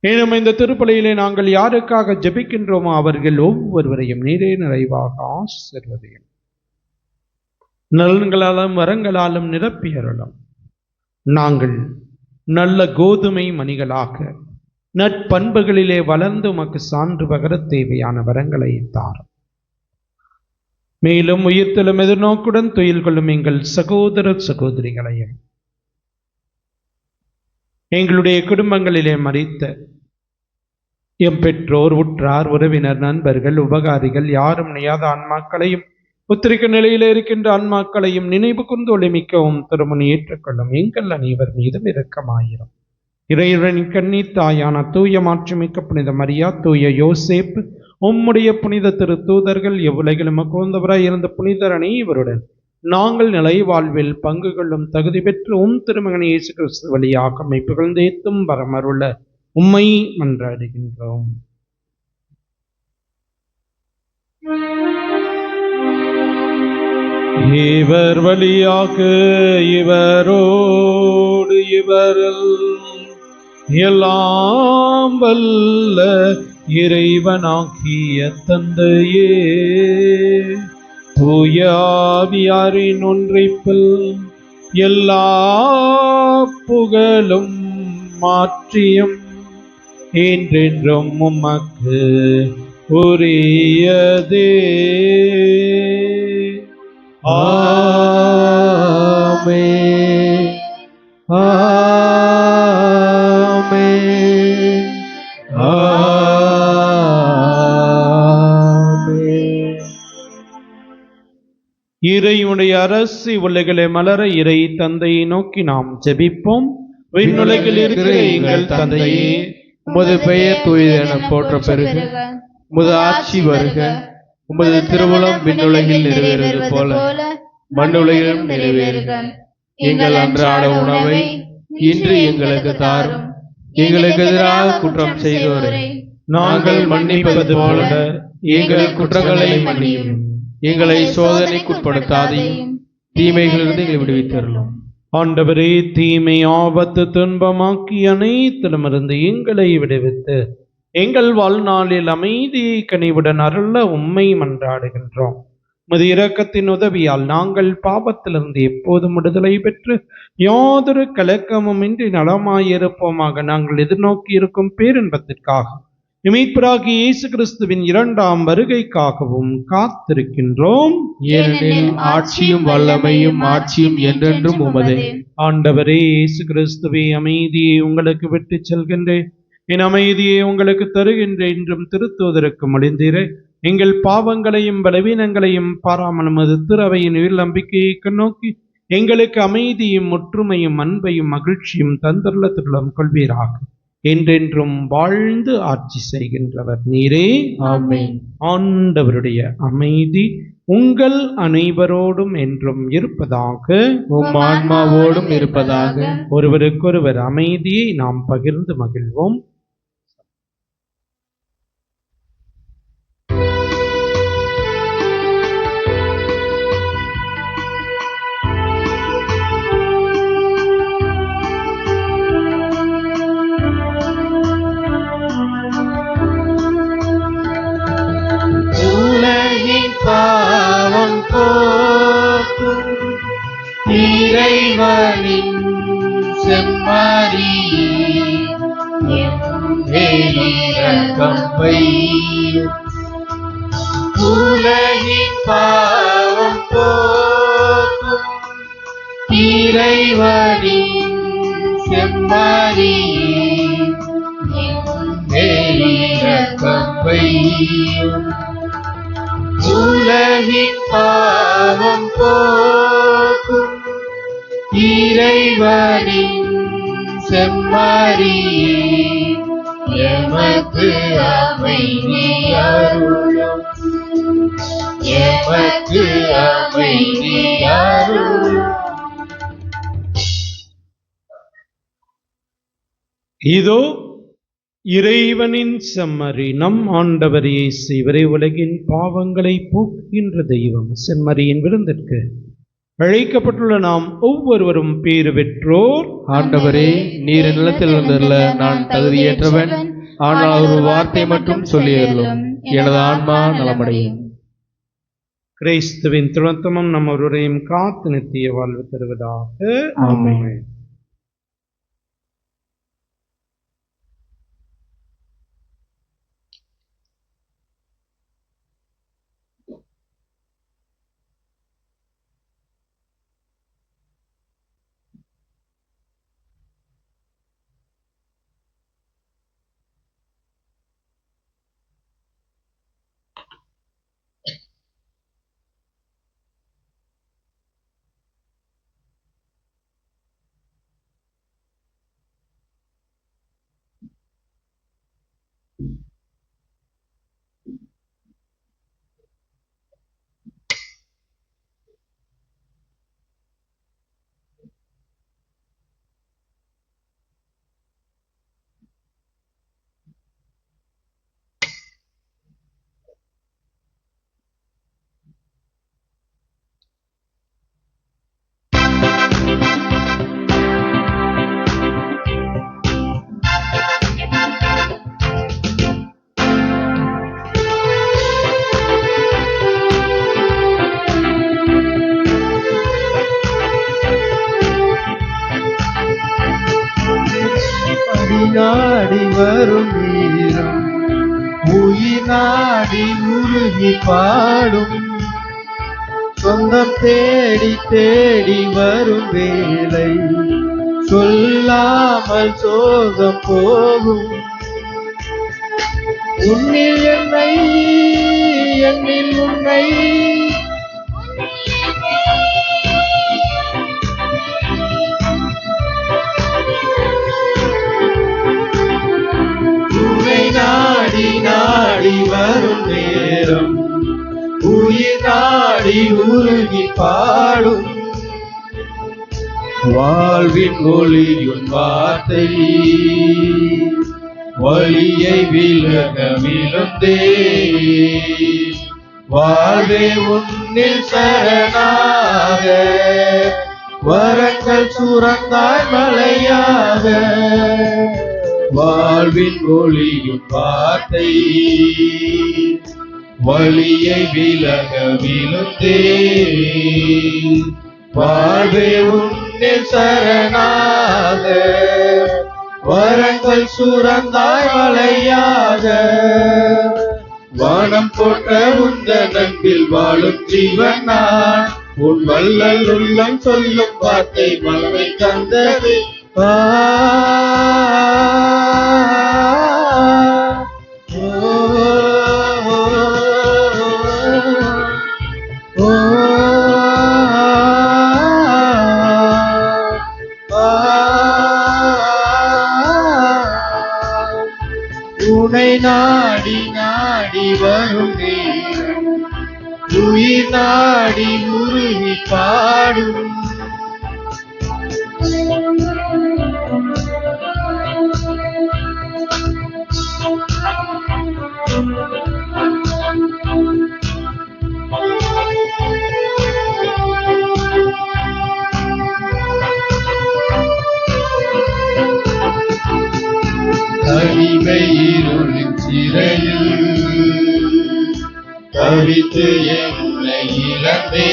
மேலும் இந்த திருப்பலியிலே நாங்கள் யாருக்காக ஜெபிக்கின்றோமோ அவர்கள் ஒவ்வொருவரையும் நீரே நிறைவாக ஆசீர்வதியும். நலன்களாலும் வரங்களாலும் நிரப்பியறலும். நாங்கள் நல்ல கோதுமை மணிகளாக நற்பண்புகளிலே வளர்ந்து உமக்கு சான்று பகர தேவையான வரங்களை தாரும். மேலும் உயிர்த்தெழும் எதிர்நோக்குடன் துயில் கொள்ளும் எங்கள் சகோதர சகோதரிகளையும், எங்களுடைய குடும்பங்களிலே மரித்த எம் பெற்றோர், உற்றார், உறவினர், நண்பர்கள், உபகாரிகள், யாரும் நியாத ஆன்மாக்களையும், உத்திரிக்க நிலையிலே இருக்கின்ற ஆன்மாக்களையும் நினைவு கொண்டு ஒளிமிக்கவும் திருமணி ஏற்றுக்கொள்ளும். எங்கள் அனைவர் மீதும் இரக்கமாயிரும். இறைவனின் கன்னி தாயான தூய மாட்சிமிக்க புனித மரியா, தூய யோசேப்பு, உம்முடைய புனித திரு தூதர்கள், எவ்வுலகிலும் மகோந்தவராய் இருந்த புனிதர் அனைவருடன் நாங்கள் நிலை வாழ்வில் பங்கு கொள்ளும் தகுதி பெற்று திருமகன் இயேசு கிறிஸ்து வழியாக மெய்ப்புகழ்ந்தேத்தும் வரமருள உம்மை மன்றாடுகின்றோம். இவர் வழியாக இவரோடு இவரில் எல்லாம் வல்ல இறைவனாகிய தந்தையே, தூய ஆவியாரின் ஒன்றிப்பில் எல்லா புகழும் மாற்றியும் என்றென்றும் உமக்கு உரியதே. ஆமென், ஆமென், ஆமென். இறைவனுடைய அரசு உலகிலே மலர இறை தந்தையை நோக்கி நாம் ஜெபிப்போம். விண்ணுலகில் இருக்கிற எங்கள் தந்தையே, உமது பெயர் தூயதென போற்ற பெறுக. உமது ஆட்சி வருக. உமது திருவுளம் விண்ணுலகில் நிறைவேறுவது போல மண்ணுலகிலும் நிறைவேறுக. எங்கள் அன்றாட உணவை இன்று எங்களுக்கு தாரும். எங்களுக்கு எதிராக குற்றம் செய்தோரை நாங்கள் மன்னிப்பது போல எங்கள் குற்றங்களை மன்னியும். எங்களை சோதனைக்குட்படுத்தாதையும் தீமைகளிலிருந்து எங்களை விடுவித்தருளும். ஆண்டவரே, தீமை, ஆபத்து, துன்பமாக்கி அனைத்திலுமிருந்து எங்களை விடுவித்து எங்கள் வாழ்நாளில் அமைதியை கனிவுடன் அருள உம்மை மன்றாடுகின்றோம். உமது இரக்கத்தின் உதவியால் நாங்கள் பாவத்திலிருந்து எப்போதும் விடுதலை பெற்று யாதொரு கலக்கமும் இன்றி நலமாயிருப்போமாக. நாங்கள் எதிர்நோக்கி இருக்கும் பேரின்பத்திற்காக மீட்பராகிய இயேசு கிறிஸ்துவின் இரண்டாம் வருகைக்காகவும் காத்திருக்கின்றோம். ஏனெனில் ஆட்சியும் வல்லமையும் மாட்சியும் என்றென்றும் உமதே. ஆண்டவரே இயேசு கிறிஸ்துவே, அமைதியை உங்களுக்கு விட்டு செல்கின்றேன், என் அமைதியை உங்களுக்கு தருகின்றேன் என்றும் திருத்துவதற்கு முடிந்தீரே. எங்கள் பாவங்களையும் பலவீனங்களையும் பாராமல் நமது திருவையின் உயிர் நம்பிக்கையை நோக்கி எங்களுக்கு அமைதியும் ஒற்றுமையும் அன்பையும் மகிழ்ச்சியும் தந்தருள திருளம் கொள்வீராக. என்றென்றும் வாழ்ந்து ஆட்சி செய்கின்றவர் நீரே. ஆமென். ஆண்டவருடைய அமைதி உங்கள் அனைவரோடும் என்றும் இருப்பதாக. உம் ஆன்மாவோடும் இருப்பதாக. ஒருவருக்கொருவர் அமைதியை நாம் பகிர்ந்து மகிழ்வோம். பாவம் போக்கும் இறைவனின் செம்மறியே, இரக்கம் வையும். உலகின் பாவம் போக்கும் இறைவனின் செம்மறியே, இரக்கம் வையும். உலகின் பாவம் போக்கும் இறைவனின் செம்மறியே, எமக்கு அமைதி அருளும், எமக்கு அமைதி அருளும். இதோ இறைவனின் செம்மறி, நம் ஆண்டவர் இயேசு. இவரே உலகின் பாவங்களை போக்குகின்ற தெய்வம். செம்மறியின் விருந்திற்கு அழைக்கப்பட்டுள்ள நாம் ஒவ்வொருவரும் பேறு பெற்றோர். ஆண்டவரே, நீர் நிலத்தில் வந்தல்ல நான் தகுதியேற்றவன், ஆனால் ஒரு வார்த்தை மட்டும் சொல்லியருளும், எனது ஆன்மா நலமடையும். கிறிஸ்துவின் திருத்தமும் நம் ஒருவரையும் காத்து நித்திய வாழ்வு தருவதாக. ஆமென். நாடி வரும் வீரம் உயிர் நாடி உருகி பாடும், சொந்தம் தேடி தேடி வரும் வேலை சொல்லாமல் சோகம் போகும். உன்னில் என்னை என்னில் உன்னை நாடி நாடி வரும் நேரம் உயிர் நாடி உருகி பாடும், வாழ்வின் ஒளியுன் வார்த்தை வழியை விலக விழுந்தே, வாழ்வே உன்னில் சரணாக வரங்கள் சுரந்தாய் மலையாக வாழ்வின் ஒளியும் வார்த்தை வழியை விலக விழுந்தே வாழ்வே உன்னில் சரணாக வரங்கள் சுரந்தாய் மலையாக வானம் போன்ற உந்த நன்பில் வாழும் ஜீவன் நான் உன் வல்லல் உள்ளம் சொல்லும் வார்த்தை மலை தந்தது உனை நாடி நாடி வரும் நேரம் உயிர் நாடி உருகி பாடும் தனிமை இருளின் சிறையில் தவித்து என்னை இழந்தே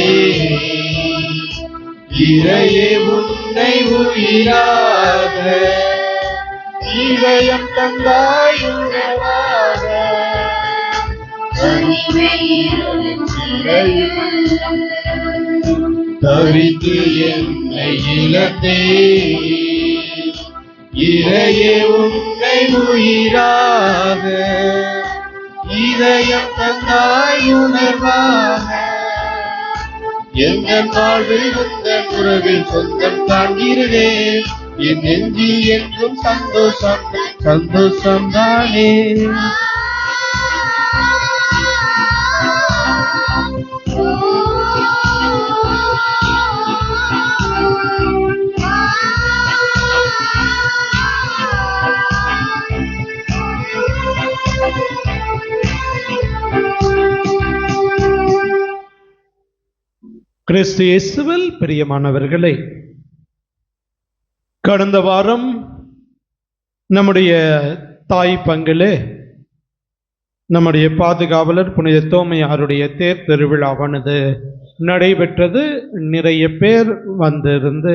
இறையே உன்னை உயிராக இதயம் தந்தாய் உணவாக தனிமை இருளின் சிறையில் தவித்து என்னை இழந்தே இறையே உன்னை உயிராக இதயம் தந்தாய் உணர்வாக எங்கள் வாழ்வில் உங்கள் உறவில் சொந்தம் காண்கிறேன் என் நெஞ்சில் என்றும் சந்தோஷம் சந்தோஷம் தானே கிறிஸ்து இயேசுவில் பிரியமானவர்களே, கடந்த வாரம் நம்முடைய தாய் பங்கிலே நம்முடைய பாதுகாவலர் புனித தோமையாருடைய தேர் திருவிழாவானது நடைபெற்றது. நிறைய பேர் வந்திருந்து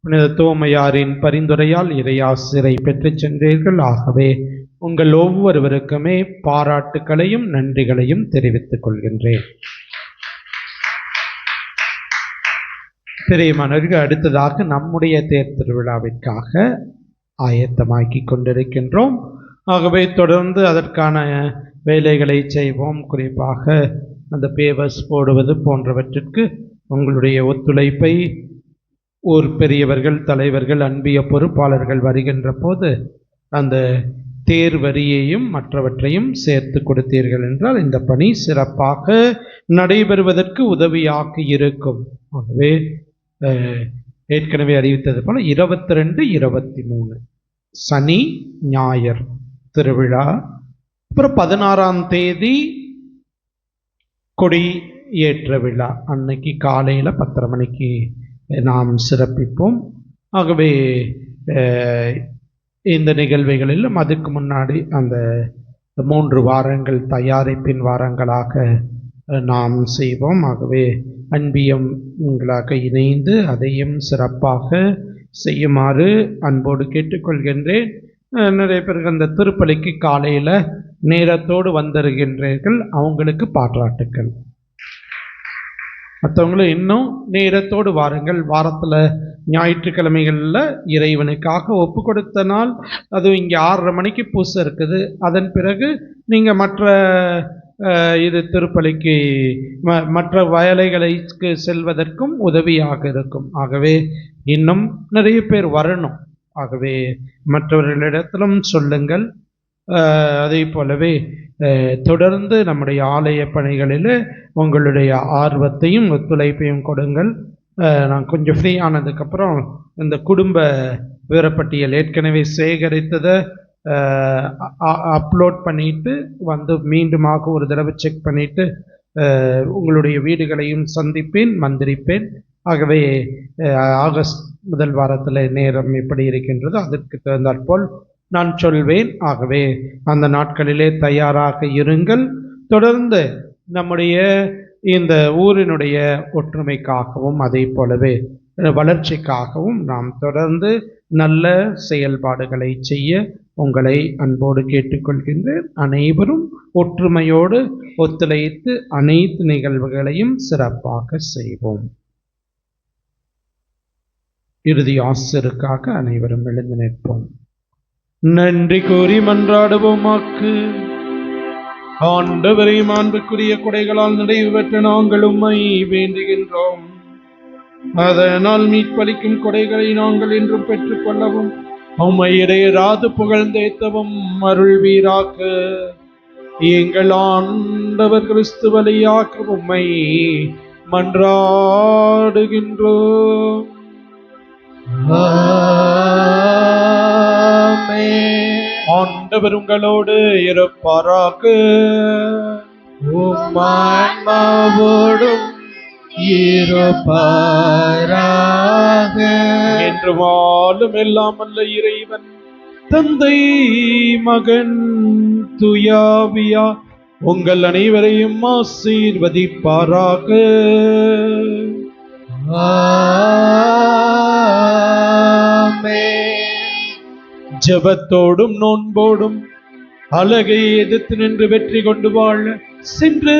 புனித தோமையாரின் பரிந்துரையால் இறையாசிரை பெற்று சென்றீர்கள். ஆகவே உங்கள் ஒவ்வொருவருக்குமே பாராட்டுக்களையும் நன்றிகளையும் தெரிவித்துக் கொள்கின்றேன். பிரியமானவர்கள், அடுத்ததாக நம்முடைய தேர் திருவிழாவிற்காக ஆயத்தமாக்கி கொண்டிருக்கின்றோம். ஆகவே தொடர்ந்து அதற்கான வேலைகளை செய்வோம். குறிப்பாக அந்த பேவர்ஸ் போடுவது போன்றவற்றிற்கு உங்களுடைய ஒத்துழைப்பை ஊர் பெரியவர்கள், தலைவர்கள், அன்பிய பொறுப்பாளர்கள் வருகின்ற போது அந்த தேர் வரியையும் மற்றவற்றையும் சேர்த்து கொடுத்தீர்கள் என்றால் இந்த பணி சிறப்பாக நடைபெறுவதற்கு உதவியாக இருக்கும். ஆகவே ஏற்கனவே அறிவித்தது போல 22, 23 சனி ஞாயிறு திருவிழா. அப்புறம் 16ஆம் தேதி கொடி ஏற்ற விழா. அன்னைக்கு காலையில் 10:30 மணிக்கு நாம் சிறப்பிப்போம். ஆகவே இந்த நிகழ்வுகளிலும் அதுக்கு முன்னாடி அந்த 3 வாரங்கள் தயாரிப்பின் வாரங்களாக நாம் செய்வோம். ஆகவே அன்பியங்களாக இணைந்து அதையும் சிறப்பாக செய்யுமாறு அன்போடு கேட்டுக்கொள்கின்றேன். நிறைய பேருக்கு அந்த திருப்பலிக்கு காலையில் நேரத்தோடு வந்திருக்கின்றீர்கள், அவங்களுக்கு பாராட்டுக்கள். மற்றவங்களும் இன்னும் நேரத்தோடு வாருங்கள். வாரத்தில் ஞாயிற்றுக்கிழமைகளில் இறைவனுக்காக ஒப்பு கொடுத்த நாள், அதுவும் இங்கே 6:30 மணிக்கு பூசை இருக்குது. அதன் பிறகு நீங்கள் மற்ற இது திருப்பலிக்கு மற்ற வேலைகளுக்கு செல்வதற்கும் உதவியாக இருக்கும். ஆகவே இன்னும் நிறைய பேர் வரணும். ஆகவே மற்றவர்களிடத்திலும் சொல்லுங்கள். அதே போலவே தொடர்ந்து நம்முடைய ஆலய பணிகளில் உங்களுடைய ஆர்வத்தையும் ஒத்துழைப்பையும் கொடுங்கள். நான் கொஞ்சம் ஃப்ரீ ஆனதுக்கப்புறம் இந்த குடும்ப விவரப்பட்டியல் ஏற்கனவே சேகரித்ததை அப்லோட் பண்ணிட்டு வந்து மீண்டுமாக ஒரு தடவை செக் பண்ணிட்டு உங்களுடைய வீடுகளையும் சந்திப்பேன், மந்திரிப்பேன். ஆகவே ஆகஸ்ட் முதல் வாரத்தில் நேரம் எப்படி இருக்கின்றதோ அதற்கு தகுந்தாற்போல் நான் சொல்வேன். ஆகவே அந்த நாட்களிலே தயாராக இருங்கள். தொடர்ந்து நம்முடைய இந்த ஊரினுடைய ஒற்றுமைக்காகவும் அதே போலவே வளர்ச்சிக்காகவும் நாம் தொடர்ந்து நல்ல செயல்பாடுகளை செய்ய உங்களை அன்போடு கேட்டுக்கொள்கின்றேன். அனைவரும் ஒற்றுமையோடு ஒத்துழைத்து அனைத்து நிகழ்வுகளையும் சிறப்பாக செய்வோம். இறுதி ஆசிருக்காக அனைவரும் எழுந்து நிற்போம். நன்றி கூறி மன்றாடுவோமாக்கு. ஆண்டவரை மாண்புக்குரிய கொடைகளால் நிறைவு பெற்ற நாங்கள் உம்மை வேண்டுகின்றோம். அதனால் மீட்பளிக்கும் கொடைகளை நாங்கள் என்றும் பெற்றுக் கொள்ளவும் உம்மை இடையராது புகழ்ந்தேத்தவும் அருள்வீராக. எங்கள் ஆண்டவர் கிறிஸ்து வழியாக உம்மை மன்றாடுகின்றோம். ஆண்டவர் உங்களோடு இருப்பாராக. உம் ஆன்மாவோடும் இருப்பாராக. என்று வாழும் எல்லாம் அல்ல இறைவன் தந்தை மகன் துயாவியா உங்கள் அனைவரையும் ஆசீர்வதிப்பாராக. ஜெபத்தோடும் நோன்போடும் அழகை எதிர்த்து நின்று வெற்றி கொண்டு வாழ சென்று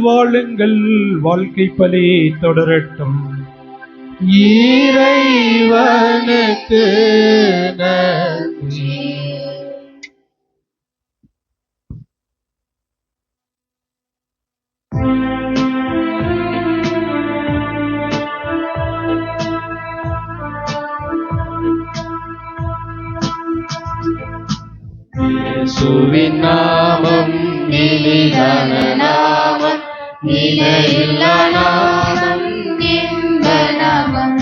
வாழுங்கள். வாழ்க்கை பலி தொடரட்டும். இறைவனுக்கு நன்றி. இயேசுவின் நாமம் இனிதான நாமம், இணையில்லா நாமம், இன்ப நாமம்.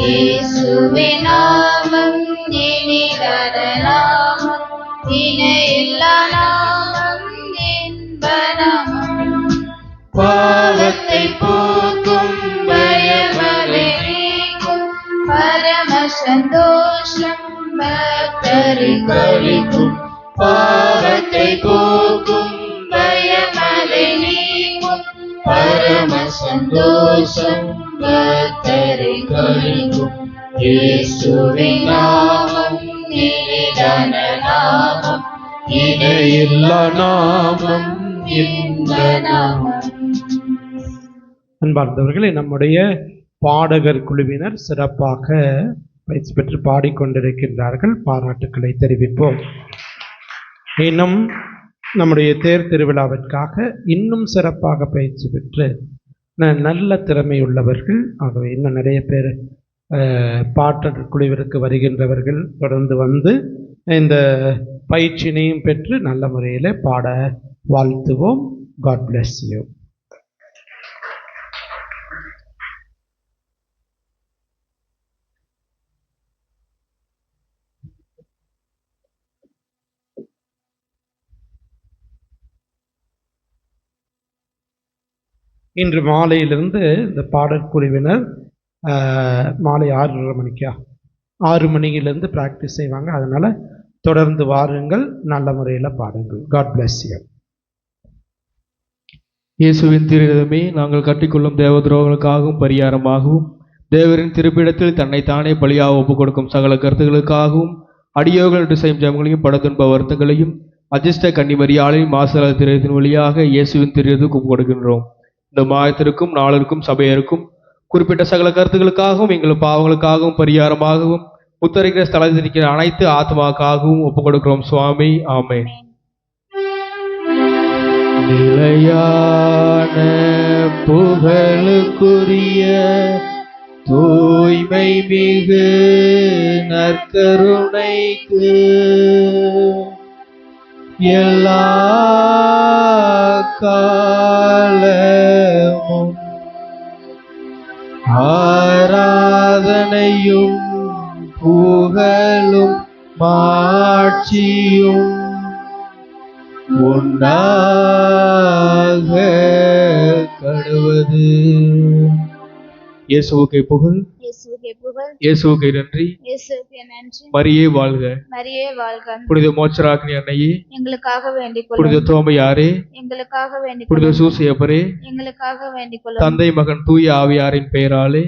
இயேசுவின் நாமம் இனிதான நாமம், இணையில்லா நாமம், இன்ப நாமம். பாவத்தை போக்கும் பயமலை நீக்கும் பரம சந்தோஷம் பக்தரிகளிக்கும். பாவத்தை போக்கும் பயமலை நீக்கும் பரம சந்தோஷம் பக்தரிகளிக்கும். இயேசுவின் நாமம் இனிதான நாமம், இணையில்லா நாமம், இன்ப நாமம். அன்பார்ந்தவர்களே, நம்முடைய பாடகர் குழுவினர் சிறப்பாக பயிற்சி பெற்று பாடிக்கொண்டிருக்கின்றார்கள். பாராட்டுக்களை தெரிவிப்போம். இன்னும் நம்முடைய தேர் திருவிழாவிற்காக இன்னும் சிறப்பாக பயிற்சி பெற்று நல்ல திறமை உள்ளவர்கள். ஆகவே இன்னும் நிறைய பேர் பாடகர் குழுவிற்கு வருகின்றவர்கள் தொடர்ந்து வந்து இந்த பயிற்சியினையும் பெற்று நல்ல முறையில் பாட வாழ்த்துவோம். God bless you. இன்று மாலையிலிருந்து இந்த பாடற்குழுவினர் மாலை 6:30 மணிக்கா 6 மணியிலிருந்து ப்ராக்டிஸ் செய்வாங்க. அதனால் தொடர்ந்து வாருங்கள், நல்ல முறையில் பாடுங்கள். God bless you. இயேசுவின் திருவிதமே நாங்கள் கட்டிக்கொள்ளும் தேவதுரோகங்களுக்காகவும் பரிகாரமாகவும் தேவரின் திருப்பிடத்தில் தன்னை தானே பலியாக ஒப்புக் கொடுக்கும் சகல கருத்துகளுக்காகவும் அடியோர்கள் என்று செய்யும் ஜெபங்களையும் படத்துன்ப வருத்தங்களையும் அஜிஷ்ட கன்னிமரியாளையும் மாசல திரையத்தின் வழியாக இயேசுவின் திருவிதத்துக்கு ஒப்புக் கொடுக்கின்றோம். இந்த மாயத்திற்கும் நாளிற்கும் சபையருக்கும் குறிப்பிட்ட சகல கருத்துக்களுக்காகவும் எங்கள் பாவங்களுக்காகவும் பரிகாரமாகவும் உத்தரிக்கிற ஸ்தலத்தில் இருக்கிற அனைத்து ஆத்மாக்காகவும் ஒப்புக் கொடுக்கிறோம் சுவாமி. ஆமென். நிலையான புகழுக்குரிய தூய்மை மிகு நற்கருணைக்கு எல்லா காலமும் ஆராதனையும் புகழும் மாட்சியும் உண்டாக கடுவது. இயேசுவுக்கே புகழ், இயேசுவுக்கே புகழ், இயேசுவுக்கே நன்றி. இயேசுவுக்கே நன்றி. மரியே வாழ்க. மரியே வாழ்க. புனித மோட்சராக்கினி அன்னையே, எங்களுக்காக வேண்டிக் புனித கொள்ளும். தோமையாரே, எங்களுக்காக வேண்டிக் புனித கொள்ளும். சூசையப்பரே, எங்களுக்காக வேண்டிக் கொள்ளும். தந்தை மகன் தூய ஆவியாரின் பெயராலே